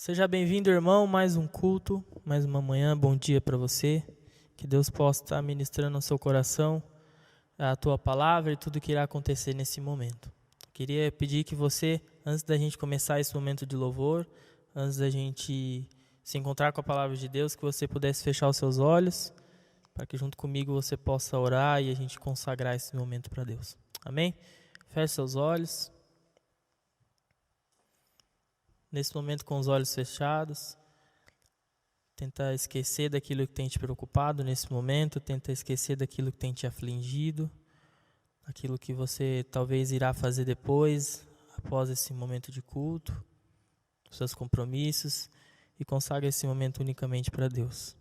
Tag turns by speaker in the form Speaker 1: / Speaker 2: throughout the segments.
Speaker 1: Seja bem-vindo, irmão, mais um culto, mais uma manhã, bom dia para você. Que Deus possa estar ministrando no seu coração a tua palavra e tudo que irá acontecer nesse momento. Queria pedir que você, antes da gente começar esse momento de louvor, antes da gente se encontrar com a palavra de Deus, que você pudesse fechar os seus olhos, para que junto comigo você possa orar e a gente consagrar esse momento para Deus. Amém? Feche seus olhos. Nesse momento com os olhos fechados, tenta esquecer daquilo que tem te preocupado nesse momento, tenta esquecer daquilo que tem te afligido, aquilo que você talvez irá fazer depois, após esse momento de culto, os seus compromissos, e consagra esse momento unicamente para Deus.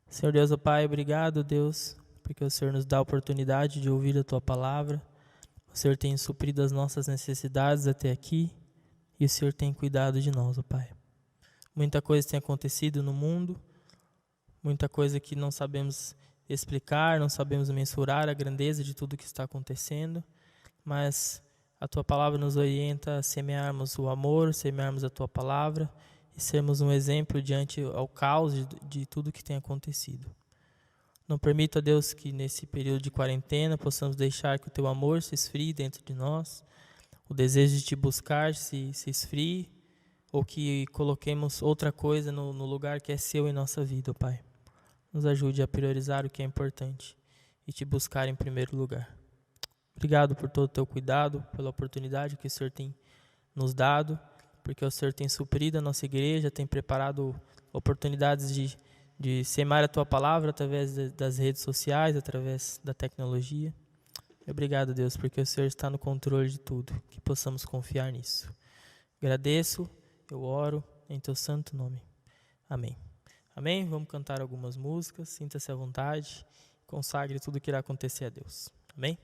Speaker 1: Senhor Deus, ó Pai, obrigado, Deus, porque o Senhor nos dá a oportunidade de ouvir a Tua palavra. O Senhor tem suprido as nossas necessidades até aqui, e o Senhor tem cuidado de nós, ó Pai. Muita coisa tem acontecido no mundo, muita coisa que não sabemos explicar, não sabemos mensurar a grandeza de tudo que está acontecendo, mas a Tua palavra nos orienta a semearmos o amor, semearmos a Tua palavra e sermos um exemplo diante ao caos de tudo que tem acontecido. Não permita, Deus, que nesse período de quarentena possamos deixar que o Teu amor se esfrie dentro de nós, o desejo de Te buscar se esfrie, ou que coloquemos outra coisa no lugar que é Seu em nossa vida, Pai. Nos ajude a priorizar o que é importante e Te buscar em primeiro lugar. Obrigado por todo o Teu cuidado, pela oportunidade que o Senhor tem nos dado, porque o Senhor tem suprido a nossa igreja, tem preparado oportunidades de semear a Tua palavra através das redes sociais, através da tecnologia. Obrigado, Deus, porque o Senhor está no controle de tudo, que possamos confiar nisso. Agradeço, eu oro em Teu santo nome. Amém. Amém? Vamos cantar algumas músicas, sinta-se à vontade, consagre tudo que irá acontecer a Deus. Amém?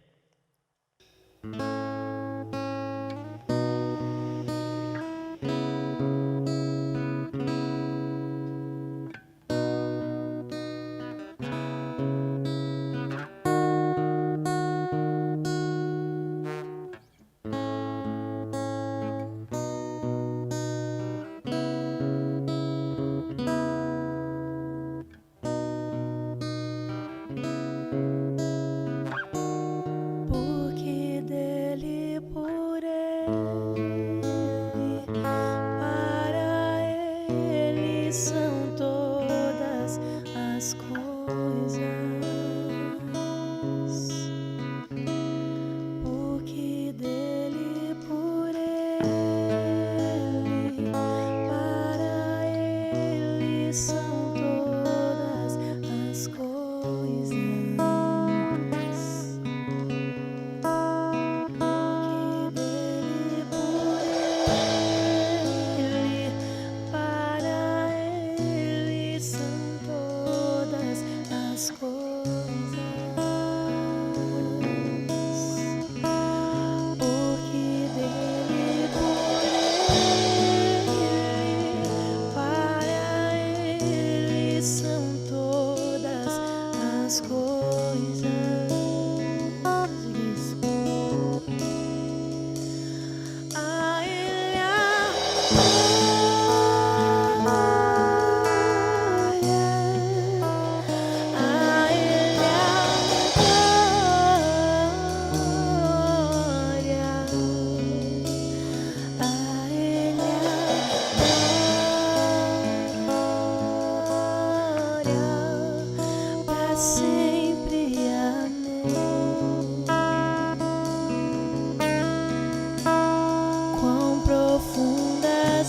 Speaker 2: Quão profundas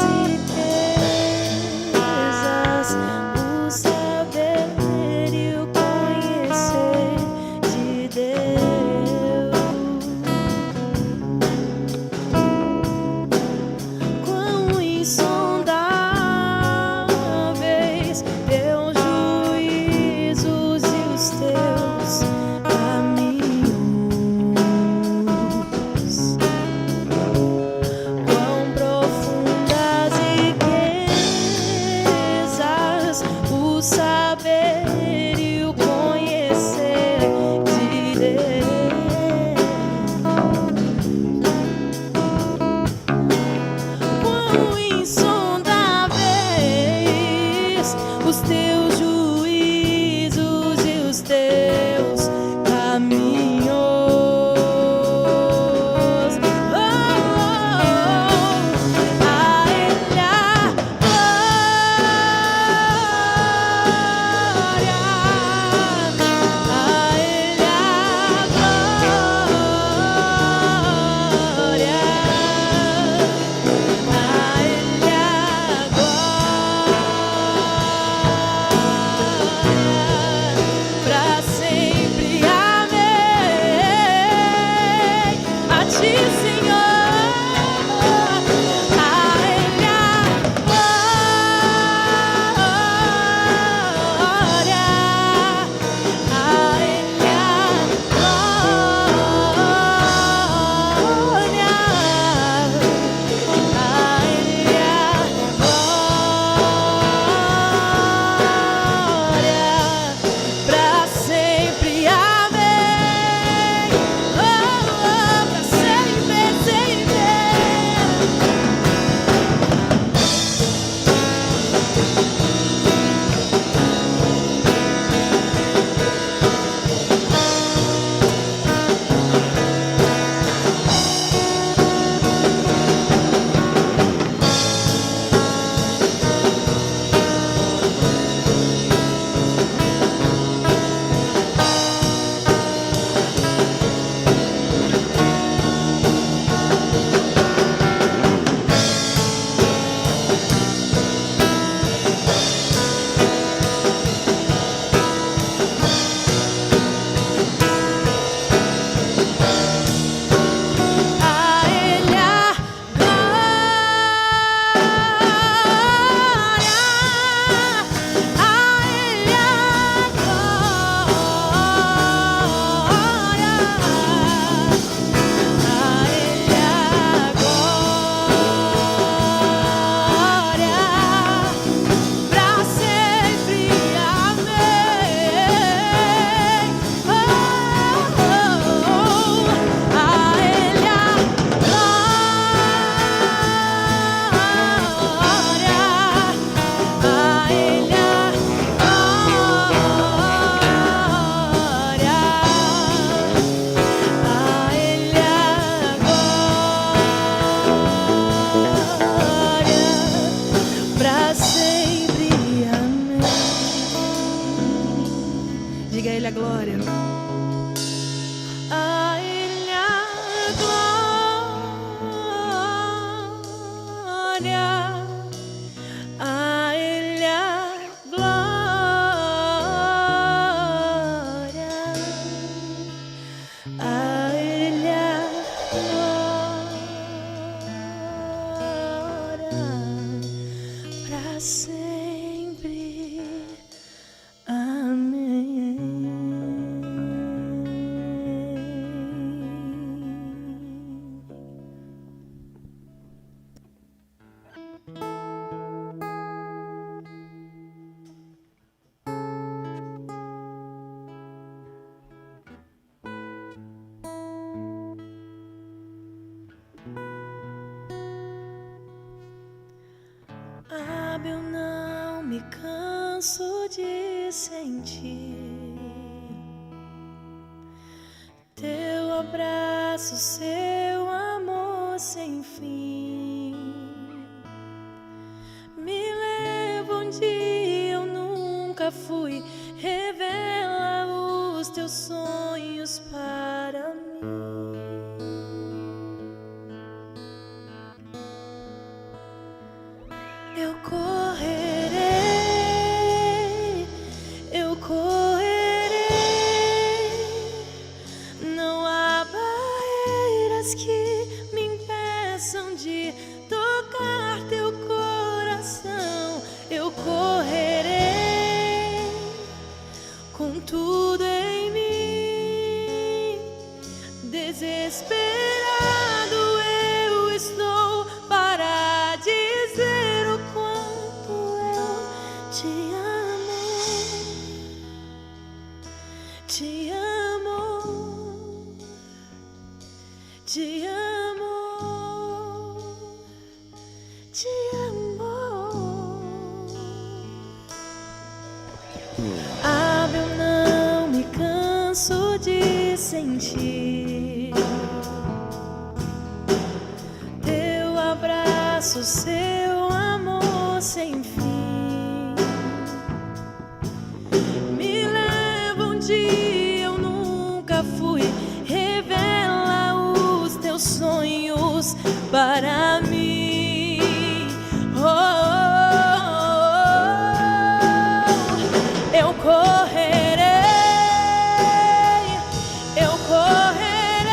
Speaker 2: glória. A Ele a glória. A Ele a glória. A Ele a glória para sempre. Amém. Eu não me canso de sentir teu abraço, seu amor sem fim. Me leva onde eu nunca fui, revela os teus sonhos para mim. Eu correrei, eu correrei. Não há barreiras que me impeçam de tocar teu coração. Eu correrei com tudo em mim. Desesperado eu estou para dizer o quanto eu te amo. Te amo. Te amo. Te amo. Ah, eu não me canso de sentir teu abraço, seu amor sem fim. Me leva onde eu nunca fui, revela os teus sonhos para mim. Oh, eu correrei, eu correrei.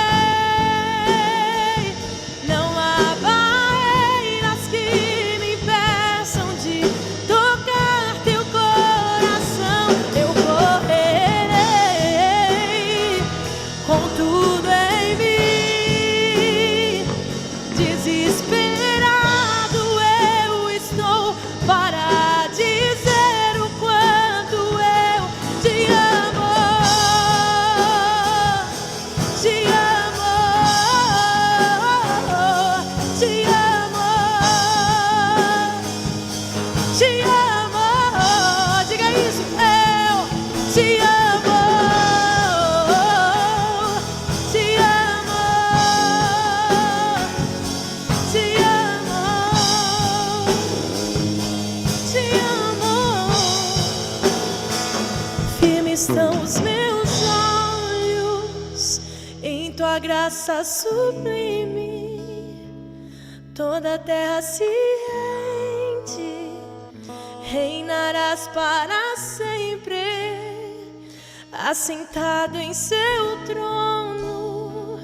Speaker 2: Não há barreiras que me impeçam de tocar teu coração. Eu correrei com tudo em mim. Desesperado eu estou para dizer o quanto eu te amo. Te amo. Te amo. Te amo. Diga isso, eu te amo. Te amo. Te amo. Te amo. Firmes estão os meus olhos em tua graça sublime. Toda a terra se rende, reinarás para sempre, assentado em seu trono,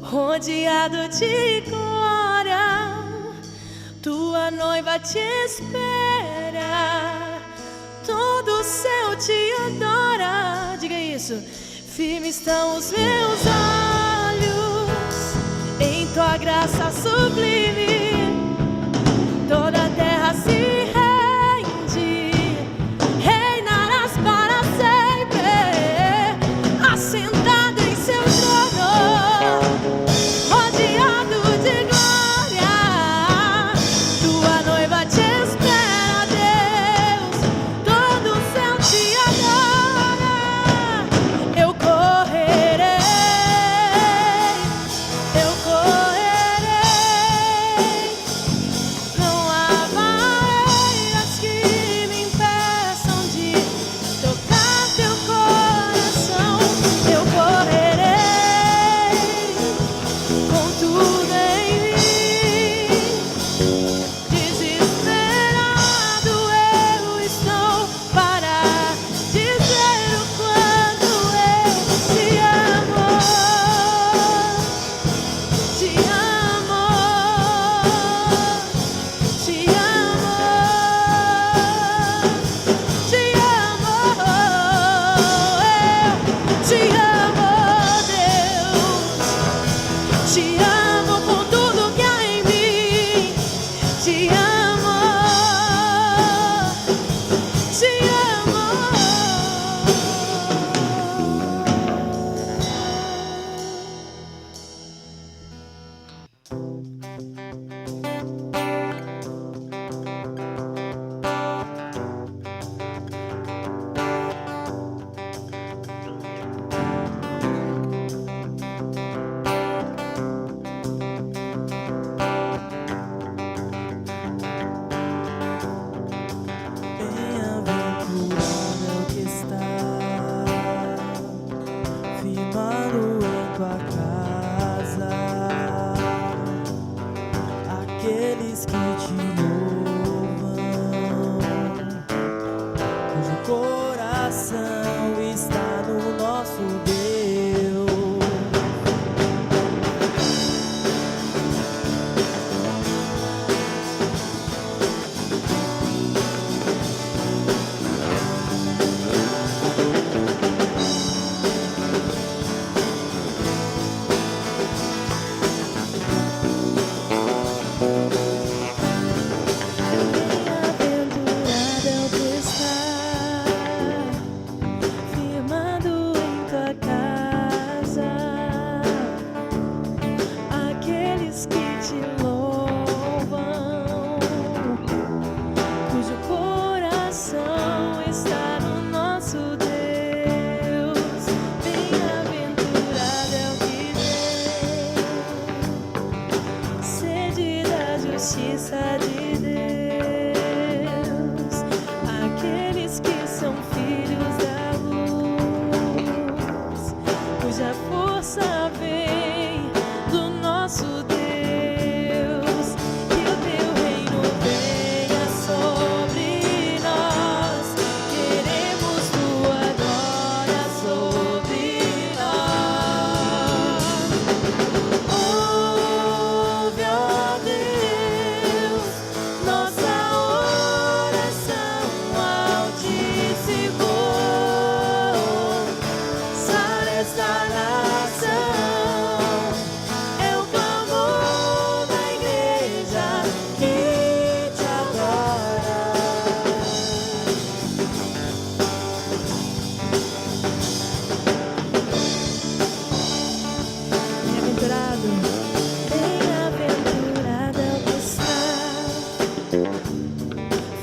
Speaker 2: rodeado de glória. Tua noiva te espera, todo o céu te adora. Diga isso. Firmes estão os meus olhos em tua graça sublime. Toda a terra se rende, reinarás para sempre, assentado em seu trono, rodeado de glória. Tua noiva te espera, Deus, todo o céu te adora. Eu correrei, eu correrei.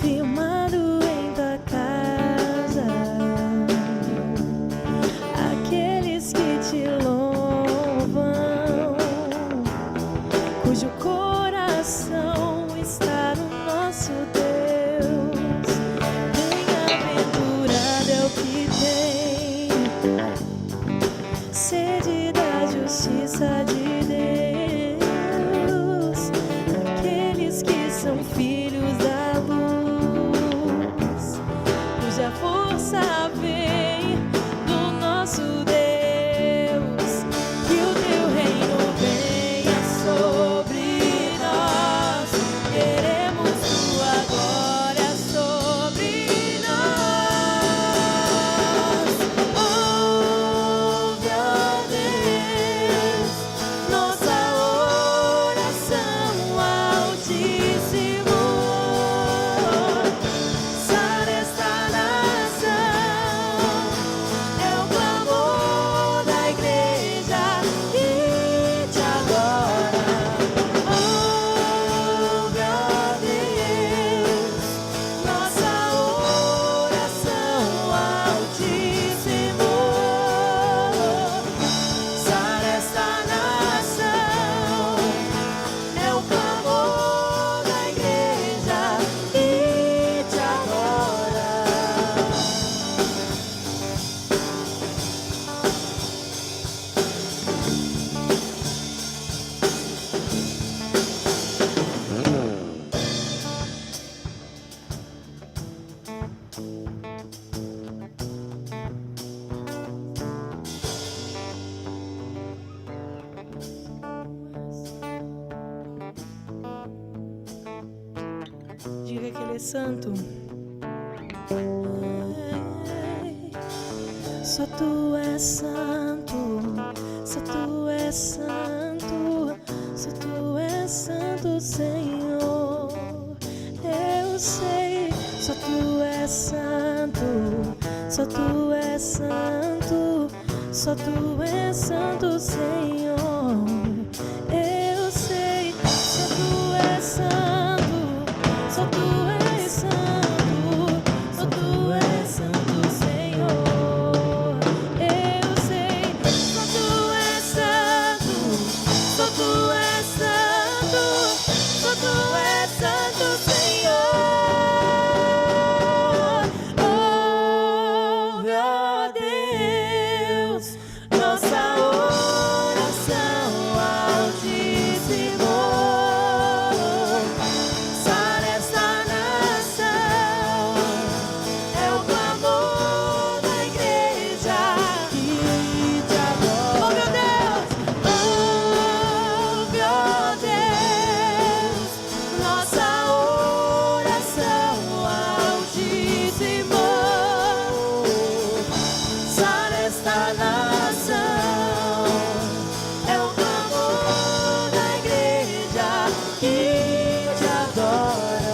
Speaker 2: firmado em tua casa, aqueles que te louvam, cujo coração está no nosso Deus. Bem-aventurado é o que tem sede da justiça de Deus, aqueles que são filhos da luz, cuja força vem do nosso Deus. Que o teu reino venha sobre nós, queremos tua glória sobre nós. Ouve, ó Deus, nossa oração, Altíssimo. Sara esta nação, é o clamor da igreja que te adora. Ouve, ó Deus, nossa oração, Altíssimo. Sara esta nação, é o clamor da igreja que te adora. Diga que ele é santo. Só tu és santo, só tu és santo, só tu és santo, Senhor. Eu sei, só tu és santo, só tu és santo, só tu és santo, Senhor. Eu sei, só tu és santo, só tu és santo, só tu és santo, Senhor. Eu sei, só tu és santo, só tu és santo, só tu és santo, Senhor. Ouve, ó Deus, nossa oração, Altíssimo. Sara esta nação, é o clamor da igreja que te adora. Oh, meu Deus, ouve, ó Deus, nossa oração, Altíssimo. Sara esta nação, é o clamor da igreja que te adora.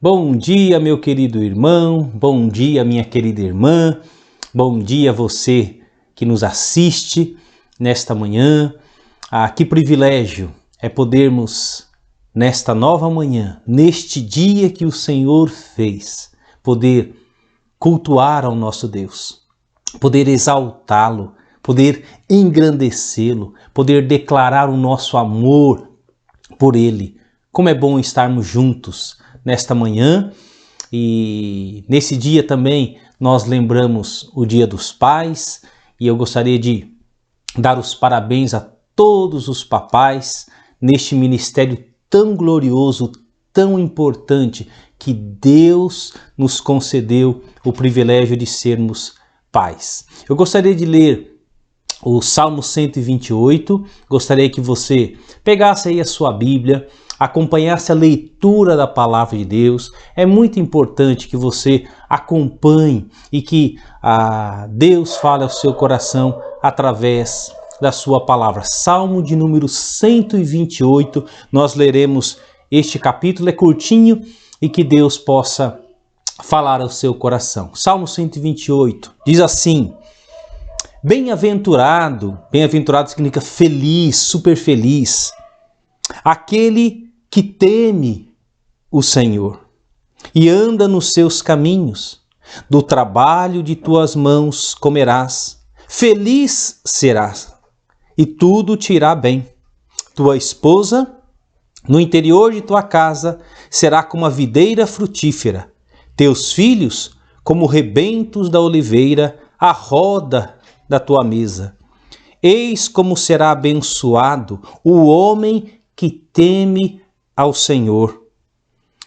Speaker 3: Bom dia, meu querido irmão, bom dia, minha querida irmã, bom dia você que nos assiste nesta manhã. Que privilégio é podermos, nesta nova manhã, neste dia que o Senhor fez, poder cultuar ao nosso Deus, poder exaltá-lo, poder engrandecê-lo, poder declarar o nosso amor por Ele. Como é bom estarmos juntos nesta manhã, e nesse dia também nós lembramos o Dia dos Pais, e eu gostaria de dar os parabéns a todos os papais neste ministério tão glorioso, tão importante, que Deus nos concedeu o privilégio de sermos pais. Eu gostaria de ler o Salmo 128, gostaria que você pegasse aí a sua Bíblia, acompanhasse a leitura da palavra de Deus. É muito importante que você acompanhe e que Deus fale ao seu coração através da sua palavra. Salmo de número 128, nós leremos este capítulo é curtinho e que Deus possa falar ao seu coração. Salmo 128 diz assim: bem-aventurado, bem-aventurado significa feliz, super feliz, aquele que teme o Senhor e anda nos seus caminhos. Do trabalho de tuas mãos comerás, feliz serás, e tudo te irá bem. Tua esposa, no interior de tua casa, será como a videira frutífera, teus filhos como rebentos da oliveira, à roda da tua mesa. Eis como será abençoado o homem que teme ao Senhor.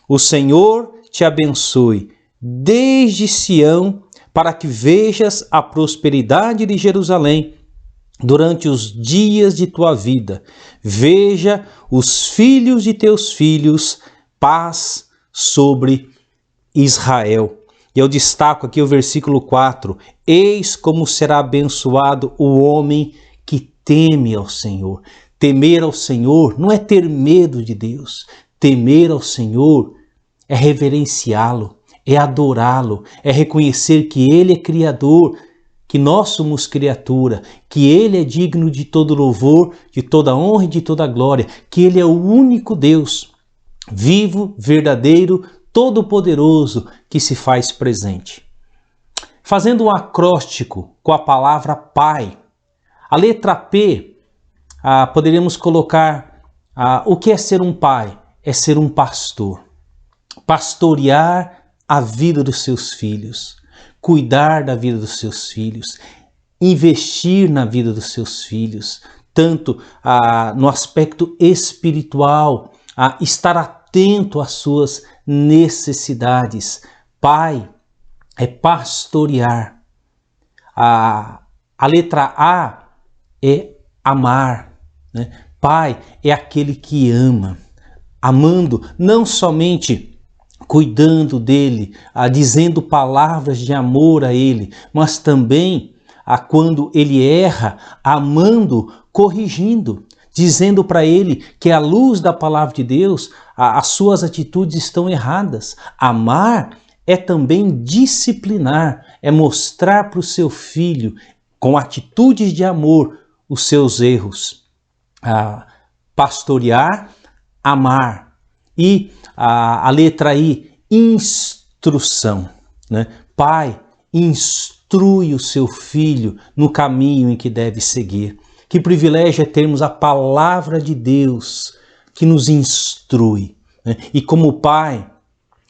Speaker 3: O Senhor te abençoe desde Sião, para que vejas a prosperidade de Jerusalém durante os dias de tua vida. Veja os filhos de teus filhos, paz sobre Israel. E eu destaco aqui o versículo 4. Eis como será abençoado o homem que teme ao Senhor. Temer ao Senhor não é ter medo de Deus. Temer ao Senhor é reverenciá-lo, é adorá-lo, é reconhecer que Ele é Criador, que nós somos criatura, que Ele é digno de todo louvor, de toda honra e de toda glória, que Ele é o único Deus, vivo, verdadeiro, todo-poderoso, que se faz presente. Fazendo um acróstico com a palavra Pai, a letra P, poderíamos colocar o que é ser um pai? É ser um pastor. Pastorear a vida dos seus filhos, cuidar da vida dos seus filhos, investir na vida dos seus filhos, tanto no aspecto espiritual, estar atento às suas necessidades. Pai é pastorear. A letra A é amar, né? Pai é aquele que ama, amando não somente cuidando dele, dizendo palavras de amor a ele, mas também quando ele erra, amando, corrigindo, dizendo para ele que à luz da palavra de Deus, as suas atitudes estão erradas. Amar é também disciplinar, é mostrar para o seu filho, com atitudes de amor, os seus erros. Pastorear, amar. E a letra I, instrução, né? Pai, instrui o seu filho no caminho em que deve seguir. Que privilégio é termos a palavra de Deus que nos instrui, né? E como pai,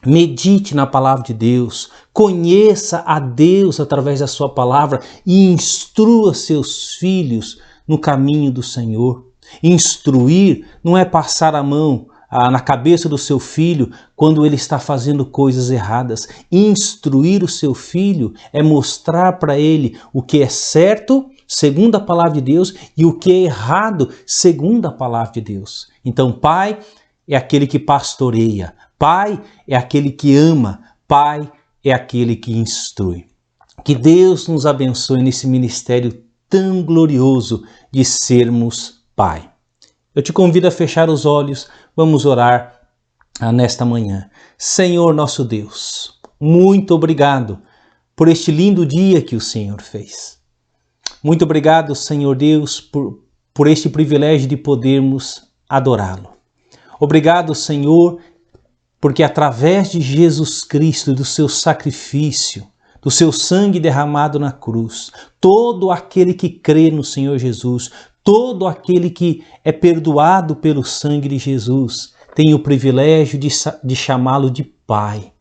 Speaker 3: medite na palavra de Deus, conheça a Deus através da sua palavra e instrua seus filhos no caminho do Senhor. Instruir não é passar a mão na cabeça do seu filho quando ele está fazendo coisas erradas. Instruir o seu filho é mostrar para ele o que é certo segundo a palavra de Deus e o que é errado segundo a palavra de Deus. Então, pai é aquele que pastoreia, pai é aquele que ama, pai é aquele que instrui. Que Deus nos abençoe nesse ministério tão glorioso de sermos pai. Eu te convido a fechar os olhos, vamos orar nesta manhã. Senhor nosso Deus, muito obrigado por este lindo dia que o Senhor fez. Muito obrigado, Senhor Deus, por este privilégio de podermos adorá-lo. Obrigado, Senhor, porque através de Jesus Cristo, do seu sacrifício, do seu sangue derramado na cruz, todo aquele que crê no Senhor Jesus, todo aquele que é perdoado pelo sangue de Jesus, tem o privilégio de chamá-lo de Pai.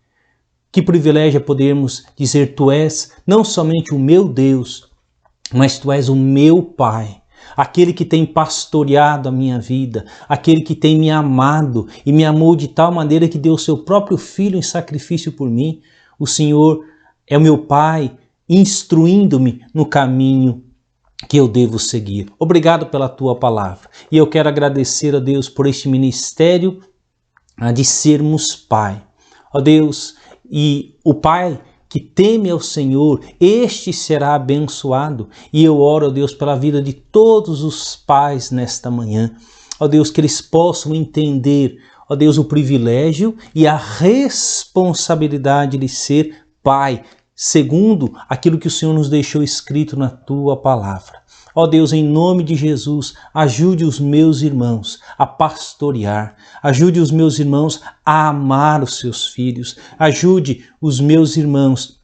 Speaker 3: Que privilégio é podermos dizer, Tu és não somente o meu Deus, mas Tu és o meu Pai. Aquele que tem pastoreado a minha vida, aquele que tem me amado e me amou de tal maneira que deu o seu próprio Filho em sacrifício por mim. O Senhor é o meu Pai, instruindo-me no caminho que eu devo seguir. Obrigado pela Tua palavra. E eu quero agradecer a Deus por este ministério de sermos Pai. Ó Deus, e o Pai que teme ao Senhor, este será abençoado. E eu oro, ó Deus, pela vida de todos os pais nesta manhã. Ó Deus, que eles possam entender, ó Deus, o privilégio e a responsabilidade de ser pai, segundo aquilo que o Senhor nos deixou escrito na tua palavra. Ó Deus, em nome de Jesus, ajude os meus irmãos a pastorear, ajude os meus irmãos a amar os seus filhos, ajude os meus irmãos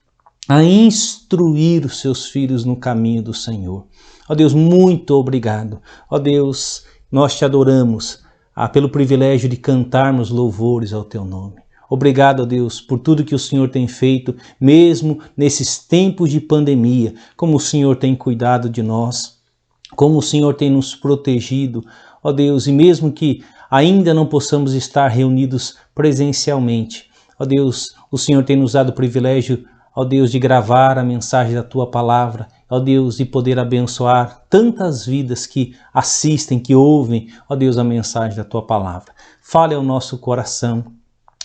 Speaker 3: a instruir os seus filhos no caminho do Senhor. Ó Deus, muito obrigado. Ó Deus, nós te adoramos pelo privilégio de cantarmos louvores ao teu nome. Obrigado, ó Deus, por tudo que o Senhor tem feito, mesmo nesses tempos de pandemia, como o Senhor tem cuidado de nós, como o Senhor tem nos protegido, ó Deus, e mesmo que ainda não possamos estar reunidos presencialmente, ó Deus, o Senhor tem nos dado o privilégio, ó Deus, de gravar a mensagem da tua palavra, ó Deus, de poder abençoar tantas vidas que assistem, que ouvem, ó Deus, a mensagem da tua palavra. Fale ao nosso coração,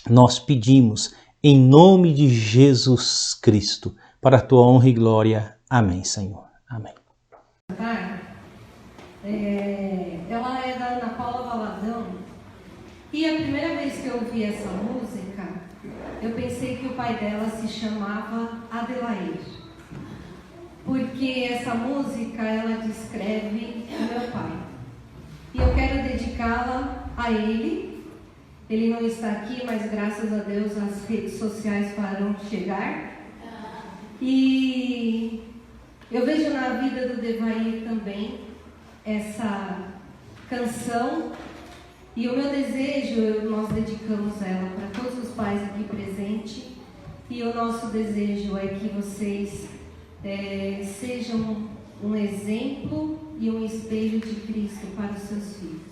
Speaker 3: nós pedimos em nome de Jesus Cristo, para a tua honra e glória. Amém, Senhor. Amém.
Speaker 4: Ela é da Ana Paula Valadão, e a primeira vez que eu ouvi essa música, eu pensei que o pai dela se chamava Adelair, porque essa música ela descreve o meu pai, e eu quero dedicá-la a ele. Ele não está aqui, mas graças a Deus as redes sociais param de chegar, e eu vejo na vida do Devair também essa canção, e o meu desejo, nós dedicamos ela para todos os pais aqui presentes, e o nosso desejo é que vocês sejam um exemplo e um espelho de Cristo para os seus filhos.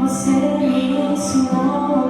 Speaker 2: Você me ensinou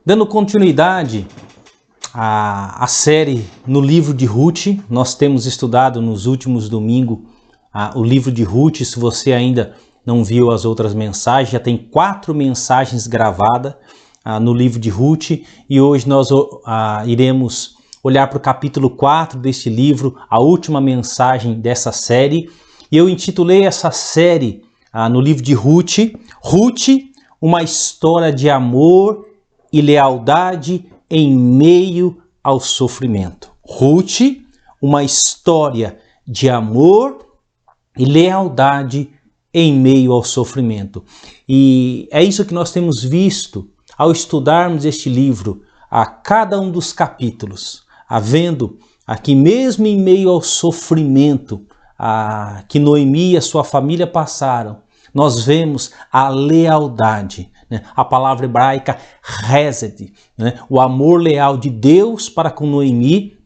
Speaker 3: Dando continuidade à série no livro de Ruth, nós temos estudado nos últimos domingos o livro de Ruth. Se você ainda não viu as outras mensagens, já tem 4 mensagens gravadas no livro de Ruth, e hoje nós iremos olhar para o capítulo 4 deste livro, a última mensagem dessa série. E eu intitulei essa série no livro de Ruth, uma história de amor e lealdade em meio ao sofrimento. Ruth, uma história de amor e lealdade em meio ao sofrimento. E é isso que nós temos visto ao estudarmos este livro, a cada um dos capítulos, havendo aqui mesmo em meio ao sofrimento que Noemi e a sua família passaram, nós vemos a lealdade, né? A palavra hebraica hesed, né? O amor leal de Deus para com Noemi,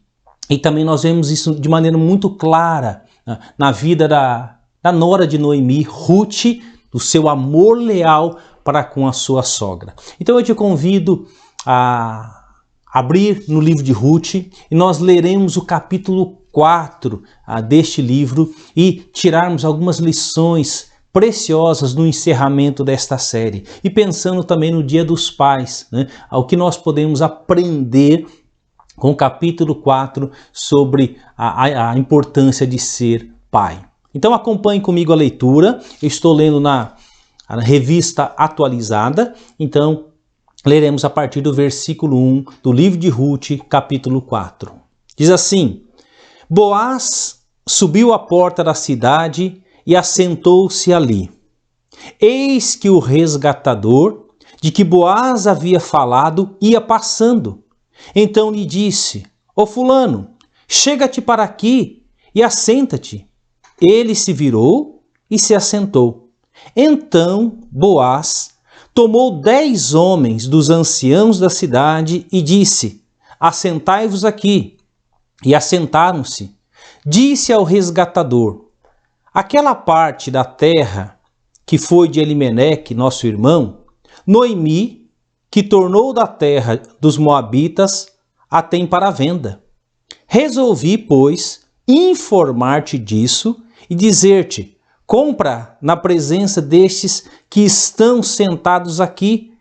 Speaker 3: e também nós vemos isso de maneira muito clara, né? Na vida da nora de Noemi, Ruth, do seu amor leal para com a sua sogra. Então eu te convido a abrir no livro de Ruth e nós leremos o capítulo 4 deste livro e tirarmos algumas lições preciosas no encerramento desta série. E pensando também no Dia dos Pais, né? O que nós podemos aprender com o capítulo 4 sobre a importância de ser pai. Então acompanhe comigo a leitura. Eu estou lendo na revista atualizada, então leremos a partir do versículo 1 do livro de Ruth, capítulo 4. Diz assim: Boaz subiu à porta da cidade e assentou-se ali. Eis que o resgatador, de que Boaz havia falado, ia passando. Então lhe disse: Ó fulano, chega-te para aqui e assenta-te. Ele se virou e se assentou. Então Boaz tomou 10 homens dos anciãos da cidade e disse: Assentai-vos aqui. E assentaram-se. Disse ao resgatador: Aquela parte da terra que foi de Elimeleque, nosso irmão, Noemi, que tornou da terra dos Moabitas, a tem para venda. Resolvi, pois, informar-te disso e dizer-te: compra na presença destes que estão sentados aqui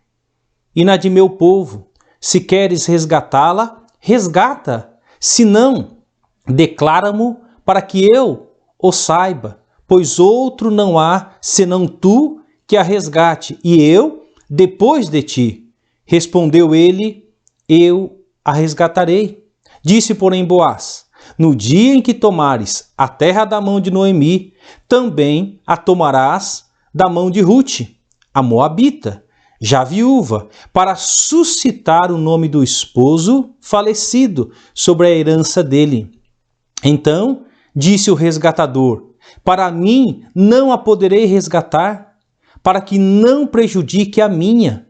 Speaker 3: e na de meu povo. Se queres resgatá-la, resgata. Se não, declara-mo para que eu o saiba, pois outro não há senão tu que a resgate, e eu depois de ti. Respondeu ele: eu a resgatarei. Disse, porém, Boaz: no dia em que tomares a terra da mão de Noemi, também a tomarás da mão de Ruth, a moabita, já viúva, para suscitar o nome do esposo falecido sobre a herança dele. Então disse o resgatador: para mim não a poderei resgatar, para que não prejudique a minha.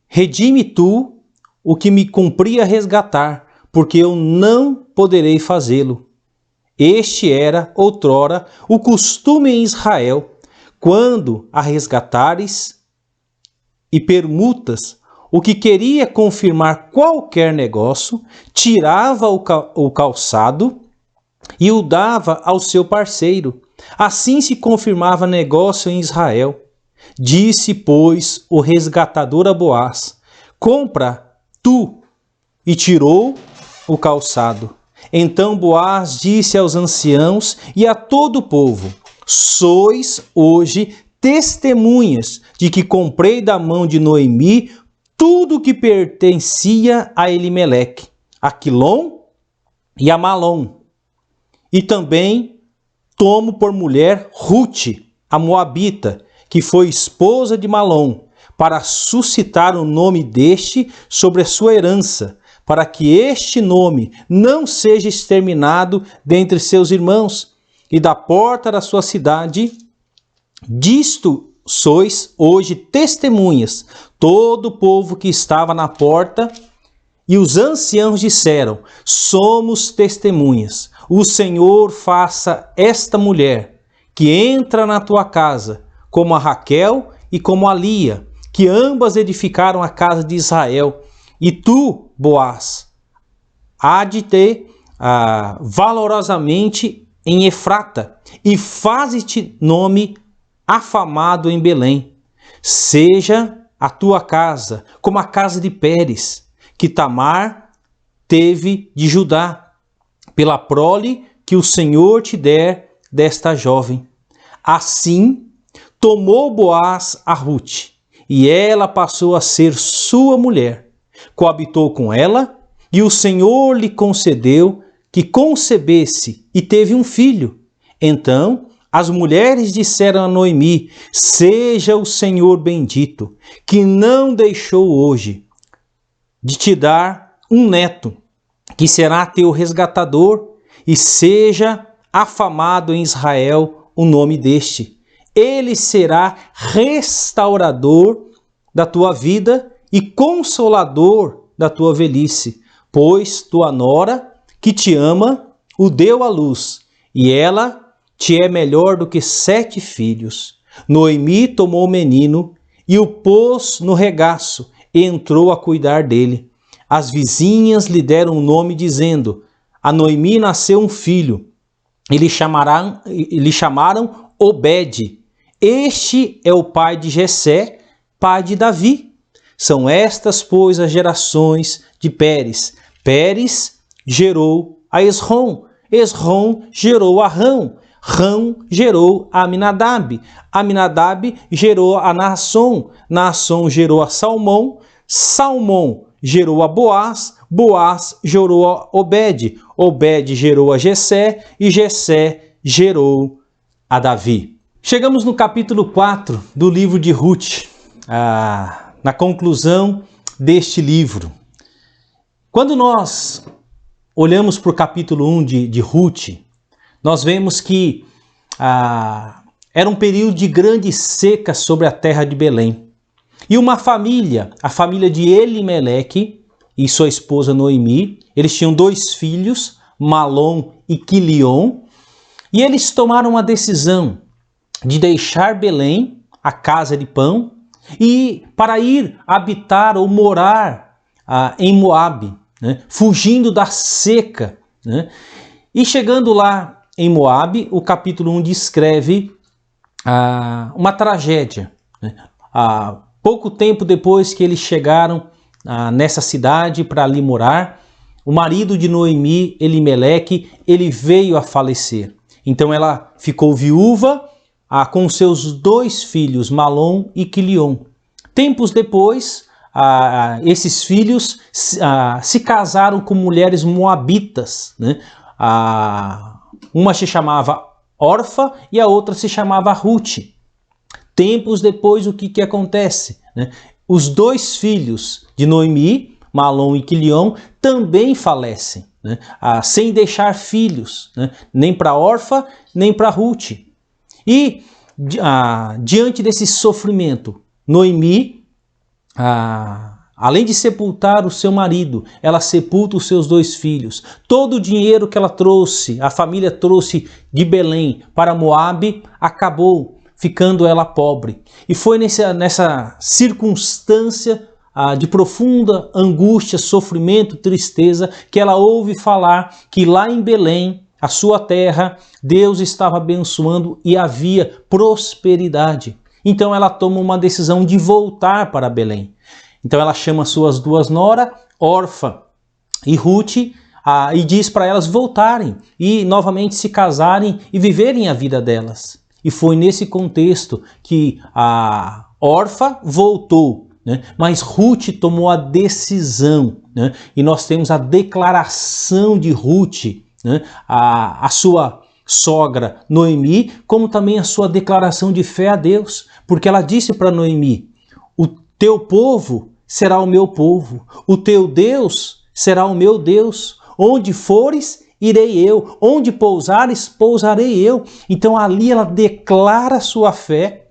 Speaker 3: Redime tu o que me cumpria resgatar, porque eu não poderei fazê-lo. Este era, outrora, o costume em Israel, quando a resgatares e permutas, o que queria confirmar qualquer negócio, tirava o calçado e o dava ao seu parceiro. Assim se confirmava negócio em Israel. Disse, pois, o resgatador a Boaz: compra tu, e tirou o calçado. Então Boaz disse aos anciãos e a todo o povo: sois hoje testemunhas de que comprei da mão de Noemi tudo que pertencia a Elimeleque, a Quilom e a Malom. E também tomo por mulher Ruth, a moabita, que foi esposa de Malom, para suscitar o nome deste sobre a sua herança, para que este nome não seja exterminado dentre seus irmãos. E da porta da sua cidade, disto sois hoje testemunhas, todo o povo que estava na porta. E os anciãos disseram: somos testemunhas. O Senhor faça esta mulher que entra na tua casa, como a Raquel e como a Lia, que ambas edificaram a casa de Israel. E tu, Boaz, há de ter valorosamente em Efrata, e faze-te nome afamado em Belém. Seja a tua casa como a casa de Pérez, que Tamar teve de Judá, pela prole que o Senhor te der desta jovem. Assim tomou Boaz a Rute, e ela passou a ser sua mulher. Coabitou com ela, e o Senhor lhe concedeu que concebesse, e teve um filho. Então as mulheres disseram a Noemi: seja o Senhor bendito, que não deixou hoje de te dar um neto, que será teu resgatador, e seja afamado em Israel o nome deste. Ele será restaurador da tua vida e consolador da tua velhice, pois tua nora, que te ama, o deu à luz, e ela te é melhor do que 7 filhos. Noemi tomou o menino e o pôs no regaço e entrou a cuidar dele. As vizinhas lhe deram um nome, dizendo: a Noemi nasceu um filho, e lhe chamaram Obed. Este é o pai de Jessé, pai de Davi. São estas, pois, as gerações de Pérez. Pérez gerou a Esrom, Esrom gerou a Rão, Rão gerou a Aminadab, Aminadab gerou a Naasson, Naasson gerou a Salmão, Salmão gerou a Boaz, Boaz gerou a Obed, Obed gerou a Jessé, e Jessé gerou a Davi. Chegamos no capítulo 4 do livro de Ruth, na conclusão deste livro. Quando nós olhamos para o capítulo 1 de Ruth, nós vemos que era um período de grande seca sobre a terra de Belém. E uma família, a família de Elimeleque e sua esposa Noemi, eles tinham 2 filhos, Malom e Quilion, e eles tomaram uma decisão de deixar Belém, a casa de pão, e para ir habitar ou morar em Moabe, né, fugindo da seca, né? E chegando lá em Moabe, o capítulo 1 descreve uma tragédia, né? Pouco tempo depois que eles chegaram nessa cidade para ali morar, o marido de Noemi, Elimeleque, ele veio a falecer. Então ela ficou viúva com seus 2 filhos, Malom e Quilion. Tempos depois, esses filhos se casaram com mulheres moabitas, né? Uma se chamava Orfa e a outra se chamava Ruth. Tempos depois, o que acontece, né? Os 2 filhos de Noemi, Malom e Quilion, também falecem, né? Sem deixar filhos, né? Nem para Orfa, nem para Ruth. E diante desse sofrimento, Noemi, além de sepultar o seu marido, ela sepulta os seus 2 filhos. Todo o dinheiro que ela trouxe, a família trouxe de Belém para Moabe, acabou ficando ela pobre. E foi nessa circunstância de profunda angústia, sofrimento, tristeza, que ela ouve falar que lá em Belém, a sua terra, Deus estava abençoando e havia prosperidade. Então ela toma uma decisão de voltar para Belém. Então ela chama suas 2 noras, Orfa e Ruth, e diz para elas voltarem e novamente se casarem e viverem a vida delas. E foi nesse contexto que a Orfa voltou, né? Mas Ruth tomou a decisão, né? E nós temos a declaração de Ruth, né? A sua sogra Noemi, como também a sua declaração de fé a Deus, porque ela disse para Noemi: o teu povo será o meu povo, o teu Deus será o meu Deus, onde fores, irei eu, onde pousares, pousarei eu. Então ali ela declara sua fé,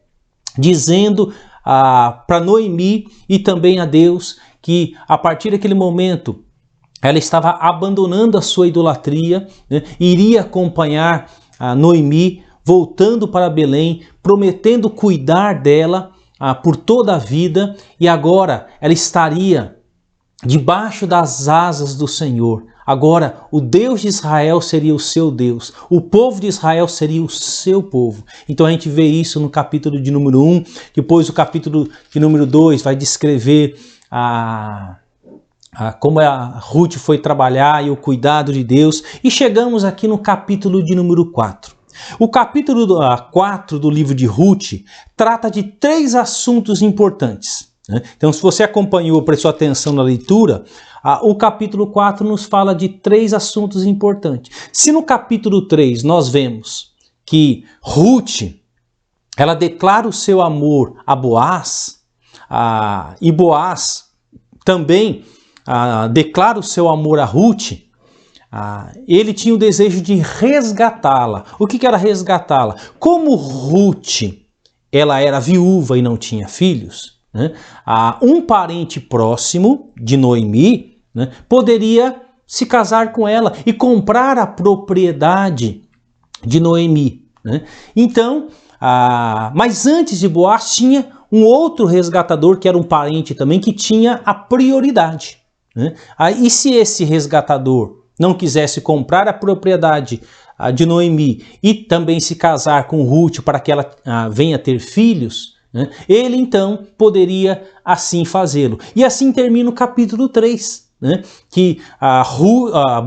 Speaker 3: dizendo para Noemi e também a Deus que a partir daquele momento ela estava abandonando a sua idolatria, né? Iria acompanhar a Noemi voltando para Belém, prometendo cuidar dela por toda a vida, e agora ela estaria debaixo das asas do Senhor. Agora o Deus de Israel seria o seu Deus, o povo de Israel seria o seu povo. Então a gente vê isso no capítulo de número 1, depois o capítulo de número 2 vai descrever como a Ruth foi trabalhar e o cuidado de Deus, e chegamos aqui no capítulo de número 4. O capítulo 4 do livro de Ruth trata de 3 assuntos importantes. Então, se você acompanhou, prestou atenção na leitura, o capítulo 4 nos fala de 3 assuntos importantes. Se no capítulo 3 nós vemos que Ruth, ela declara o seu amor a Boaz, e Boaz também declara o seu amor a Ruth, ele tinha o desejo de resgatá-la. O que era resgatá-la? Como Ruth, ela era viúva e não tinha filhos, um parente próximo de Noemi, poderia se casar com ela e comprar a propriedade de Noemi. Então, mas antes de Boaz tinha um outro resgatador que era um parente também que tinha a prioridade. E se esse resgatador não quisesse comprar a propriedade de Noemi e também se casar com Ruth para que ela venha ter filhos, ele então poderia assim fazê-lo. E assim termina o capítulo 3, que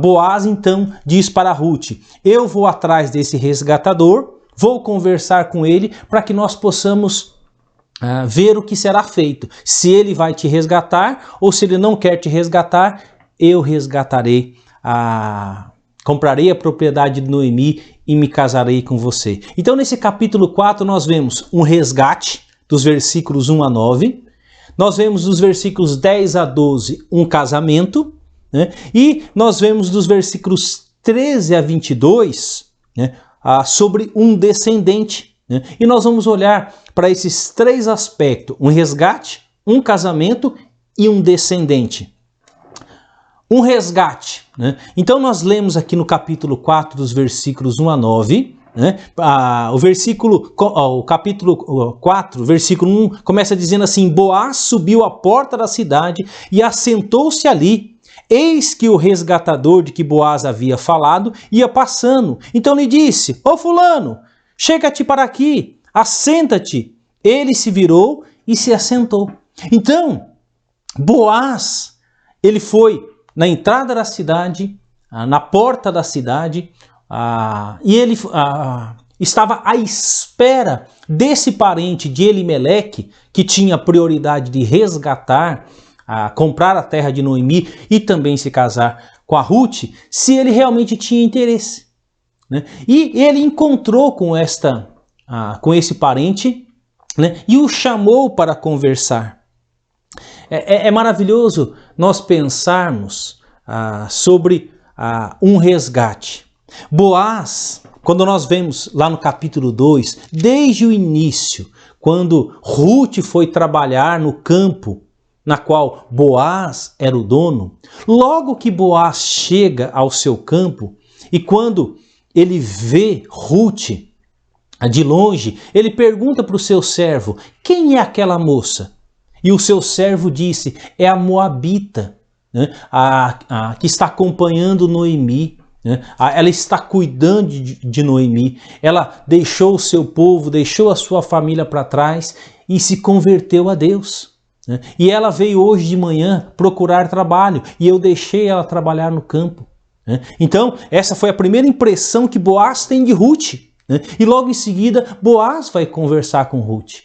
Speaker 3: Boaz então diz para Ruth: eu vou atrás desse resgatador, vou conversar com ele para que nós possamos ver o que será feito. Se ele vai te resgatar ou se ele não quer te resgatar, eu resgatarei, comprarei a propriedade de Noemi e me casarei com você. Então nesse capítulo 4 nós vemos um resgate dos versículos 1 a 9, nós vemos dos versículos 10 a 12 um casamento, e nós vemos dos versículos 13 a 22 sobre um descendente. E nós vamos olhar para esses 3 aspectos: um resgate, um casamento e um descendente. Um resgate. Então nós lemos aqui no capítulo 4, dos versículos 1 a 9, o capítulo 4, versículo 1, começa dizendo assim: Boaz subiu à porta da cidade e assentou-se ali. Eis que o resgatador de que Boaz havia falado ia passando. Então lhe disse: ô fulano, chega-te para aqui, assenta-te. Ele se virou e se assentou. Então, Boaz, ele foi na entrada da cidade, na porta da cidade, e ele estava à espera desse parente de Elimeleque, que tinha prioridade de resgatar, comprar a terra de Noemi e também se casar com a Ruth, se ele realmente tinha interesse. E ele encontrou com esse parente, e o chamou para conversar. É maravilhoso nós pensarmos sobre um resgate. Boaz, quando nós vemos lá no capítulo 2, desde o início, quando Ruth foi trabalhar no campo na qual Boaz era o dono, logo que Boaz chega ao seu campo e quando ele vê Ruth de longe, ele pergunta para o seu servo: quem é aquela moça? E o seu servo disse: é a Moabita, que está acompanhando Noemi. Ela está cuidando de Noemi. Ela deixou o seu povo, deixou a sua família para trás e se converteu a Deus. E ela veio hoje de manhã procurar trabalho e eu deixei ela trabalhar no campo. Então, essa foi a primeira impressão que Boaz tem de Ruth. E logo em seguida, Boaz vai conversar com Ruth.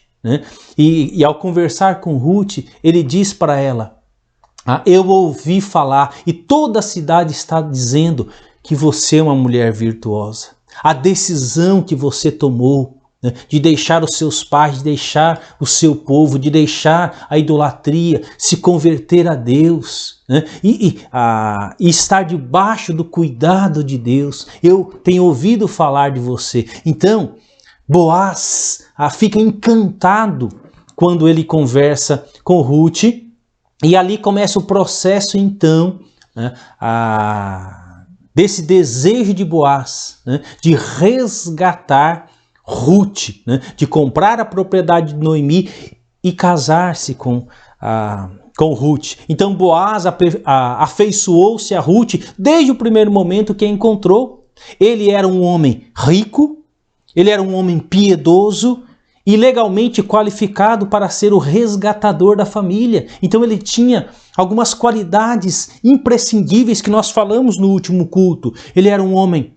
Speaker 3: E ao conversar com Ruth, ele diz para ela: eu ouvi falar e toda a cidade está dizendo que você é uma mulher virtuosa. A decisão que você tomou de deixar os seus pais, de deixar o seu povo, de deixar a idolatria, se converter a Deus, e estar debaixo do cuidado de Deus. Eu tenho ouvido falar de você. Então, Boaz fica encantado quando ele conversa com Ruth, e ali começa o processo então desse desejo de Boaz, de resgatar Ruth, de comprar a propriedade de Noemi e casar-se com Ruth. Então Boaz afeiçoou-se a Ruth desde o primeiro momento que a encontrou. Ele era um homem rico, ele era um homem piedoso e legalmente qualificado para ser o resgatador da família. Então ele tinha algumas qualidades imprescindíveis que nós falamos no último culto. Ele era um homem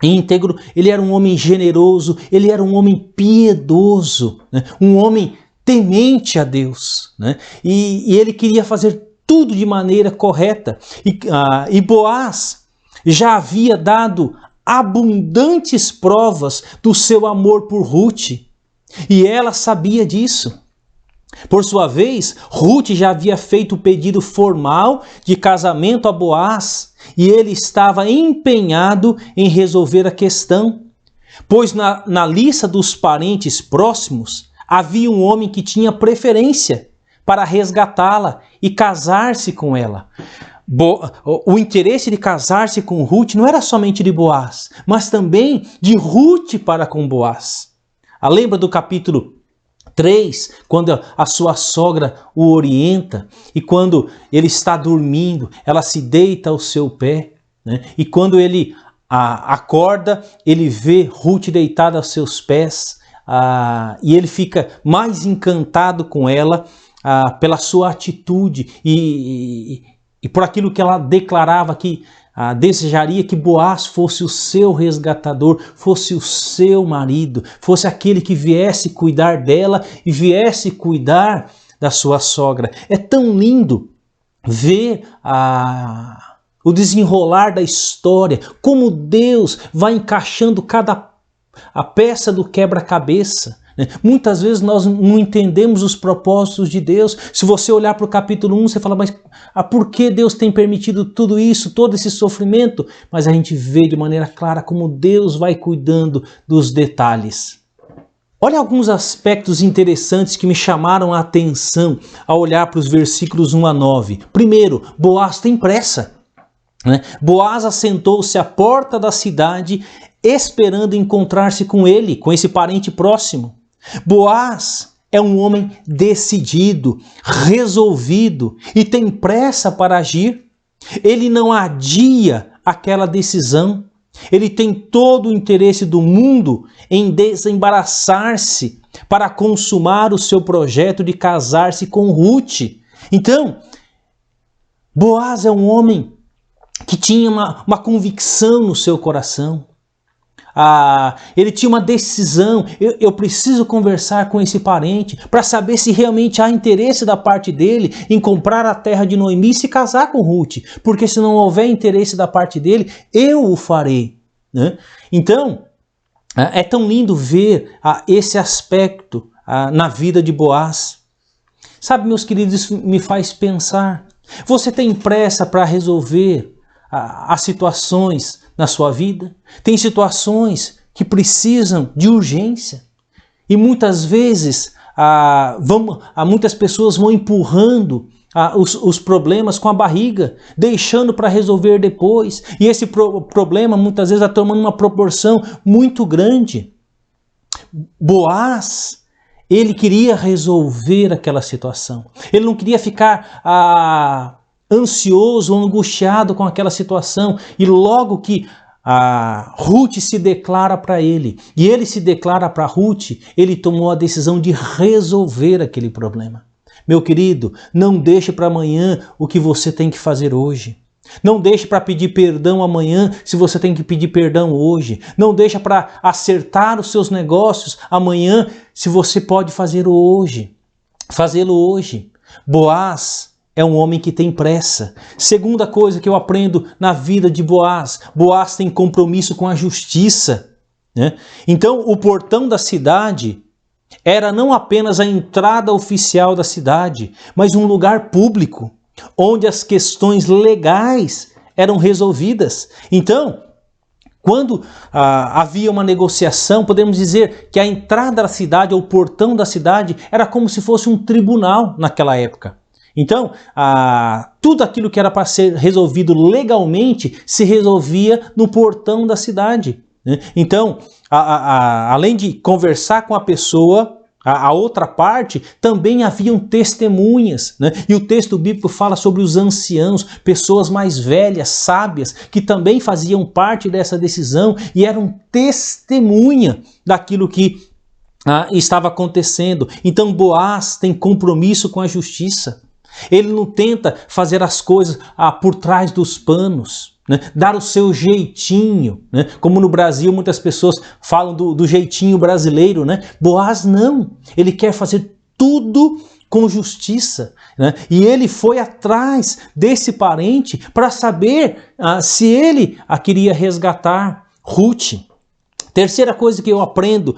Speaker 3: íntegro, ele era um homem generoso, ele era um homem piedoso, né? Um homem temente a Deus, né? E ele queria fazer tudo de maneira correta. E Boaz já havia dado abundantes provas do seu amor por Ruth, e ela sabia disso. Por sua vez, Ruth já havia feito o pedido formal de casamento a Boaz, e ele estava empenhado em resolver a questão, pois na lista dos parentes próximos havia um homem que tinha preferência para resgatá-la e casar-se com ela. O interesse de casar-se com Ruth não era somente de Boaz, mas também de Ruth para com Boaz. Lembra do capítulo 3, quando a sua sogra o orienta, e quando ele está dormindo, ela se deita ao seu pé, né? E quando ele acorda, ele vê Ruth deitada aos seus pés, e ele fica mais encantado com ela pela sua atitude e por aquilo que ela declarava que desejaria que Boaz fosse o seu resgatador, fosse o seu marido, fosse aquele que viesse cuidar dela e viesse cuidar da sua sogra. É tão lindo ver o desenrolar da história, como Deus vai encaixando a peça do quebra-cabeça. Muitas vezes nós não entendemos os propósitos de Deus. Se você olhar para o capítulo 1, você fala, mas por que Deus tem permitido tudo isso, todo esse sofrimento? Mas a gente vê de maneira clara como Deus vai cuidando dos detalhes. Olha alguns aspectos interessantes que me chamaram a atenção ao olhar para os versículos 1 a 9. Primeiro, Boaz tem pressa, né? Boaz assentou-se à porta da cidade esperando encontrar-se com ele, com esse parente próximo. Boaz é um homem decidido, resolvido e tem pressa para agir. Ele não adia aquela decisão. Ele tem todo o interesse do mundo em desembaraçar-se para consumar o seu projeto de casar-se com Ruth. Então, Boaz é um homem que tinha uma convicção no seu coração. Ele tinha uma decisão, eu preciso conversar com esse parente para saber se realmente há interesse da parte dele em comprar a terra de Noemi e se casar com Ruth, porque se não houver interesse da parte dele, eu o farei, né? Então, é tão lindo ver esse aspecto na vida de Boaz. Sabe, meus queridos, isso me faz pensar. Você tem pressa para resolver as situações na sua vida? Tem situações que precisam de urgência. E muitas vezes muitas pessoas vão empurrando os problemas com a barriga, deixando para resolver depois. E esse problema muitas vezes está tomando uma proporção muito grande. Boaz, ele queria resolver aquela situação. Ele não queria ficar ansioso, angustiado com aquela situação, e logo que Ruth se declara para ele, e ele se declara para Ruth, ele tomou a decisão de resolver aquele problema. Meu querido, não deixe para amanhã o que você tem que fazer hoje. Não deixe para pedir perdão amanhã se você tem que pedir perdão hoje. Não deixe para acertar os seus negócios amanhã se você pode fazê-lo hoje. Boaz é um homem que tem pressa. Segunda coisa que eu aprendo na vida de Boaz, Boaz tem compromisso com a justiça, né? Então, o portão da cidade era não apenas a entrada oficial da cidade, mas um lugar público, onde as questões legais eram resolvidas. Então, quando havia uma negociação, podemos dizer que a entrada da cidade, ou o portão da cidade, era como se fosse um tribunal naquela época. Então, tudo aquilo que era para ser resolvido legalmente se resolvia no portão da cidade, né? Então, além de conversar com a pessoa, a outra parte, também haviam testemunhas, né? E o texto bíblico fala sobre os anciãos, pessoas mais velhas, sábias, que também faziam parte dessa decisão e eram testemunha daquilo que estava acontecendo. Então Boaz tem compromisso com a justiça. Ele não tenta fazer as coisas por trás dos panos, né? Dar o seu jeitinho, né? Como no Brasil muitas pessoas falam do jeitinho brasileiro, né? Boaz não, ele quer fazer tudo com justiça, né? E ele foi atrás desse parente para saber se ele a queria resgatar. Ruth. Terceira coisa que eu aprendo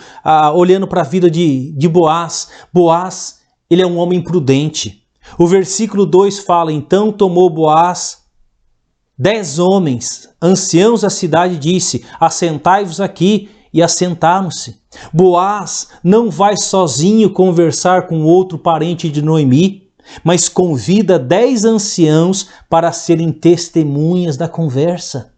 Speaker 3: olhando para a vida de Boaz. Boaz, ele é um homem prudente. O versículo 2 fala: então tomou Boaz 10 homens, anciãos da cidade, e disse: assentai-vos aqui, e assentaram-se. Boaz não vai sozinho conversar com outro parente de Noemi, mas convida 10 anciãos para serem testemunhas da conversa.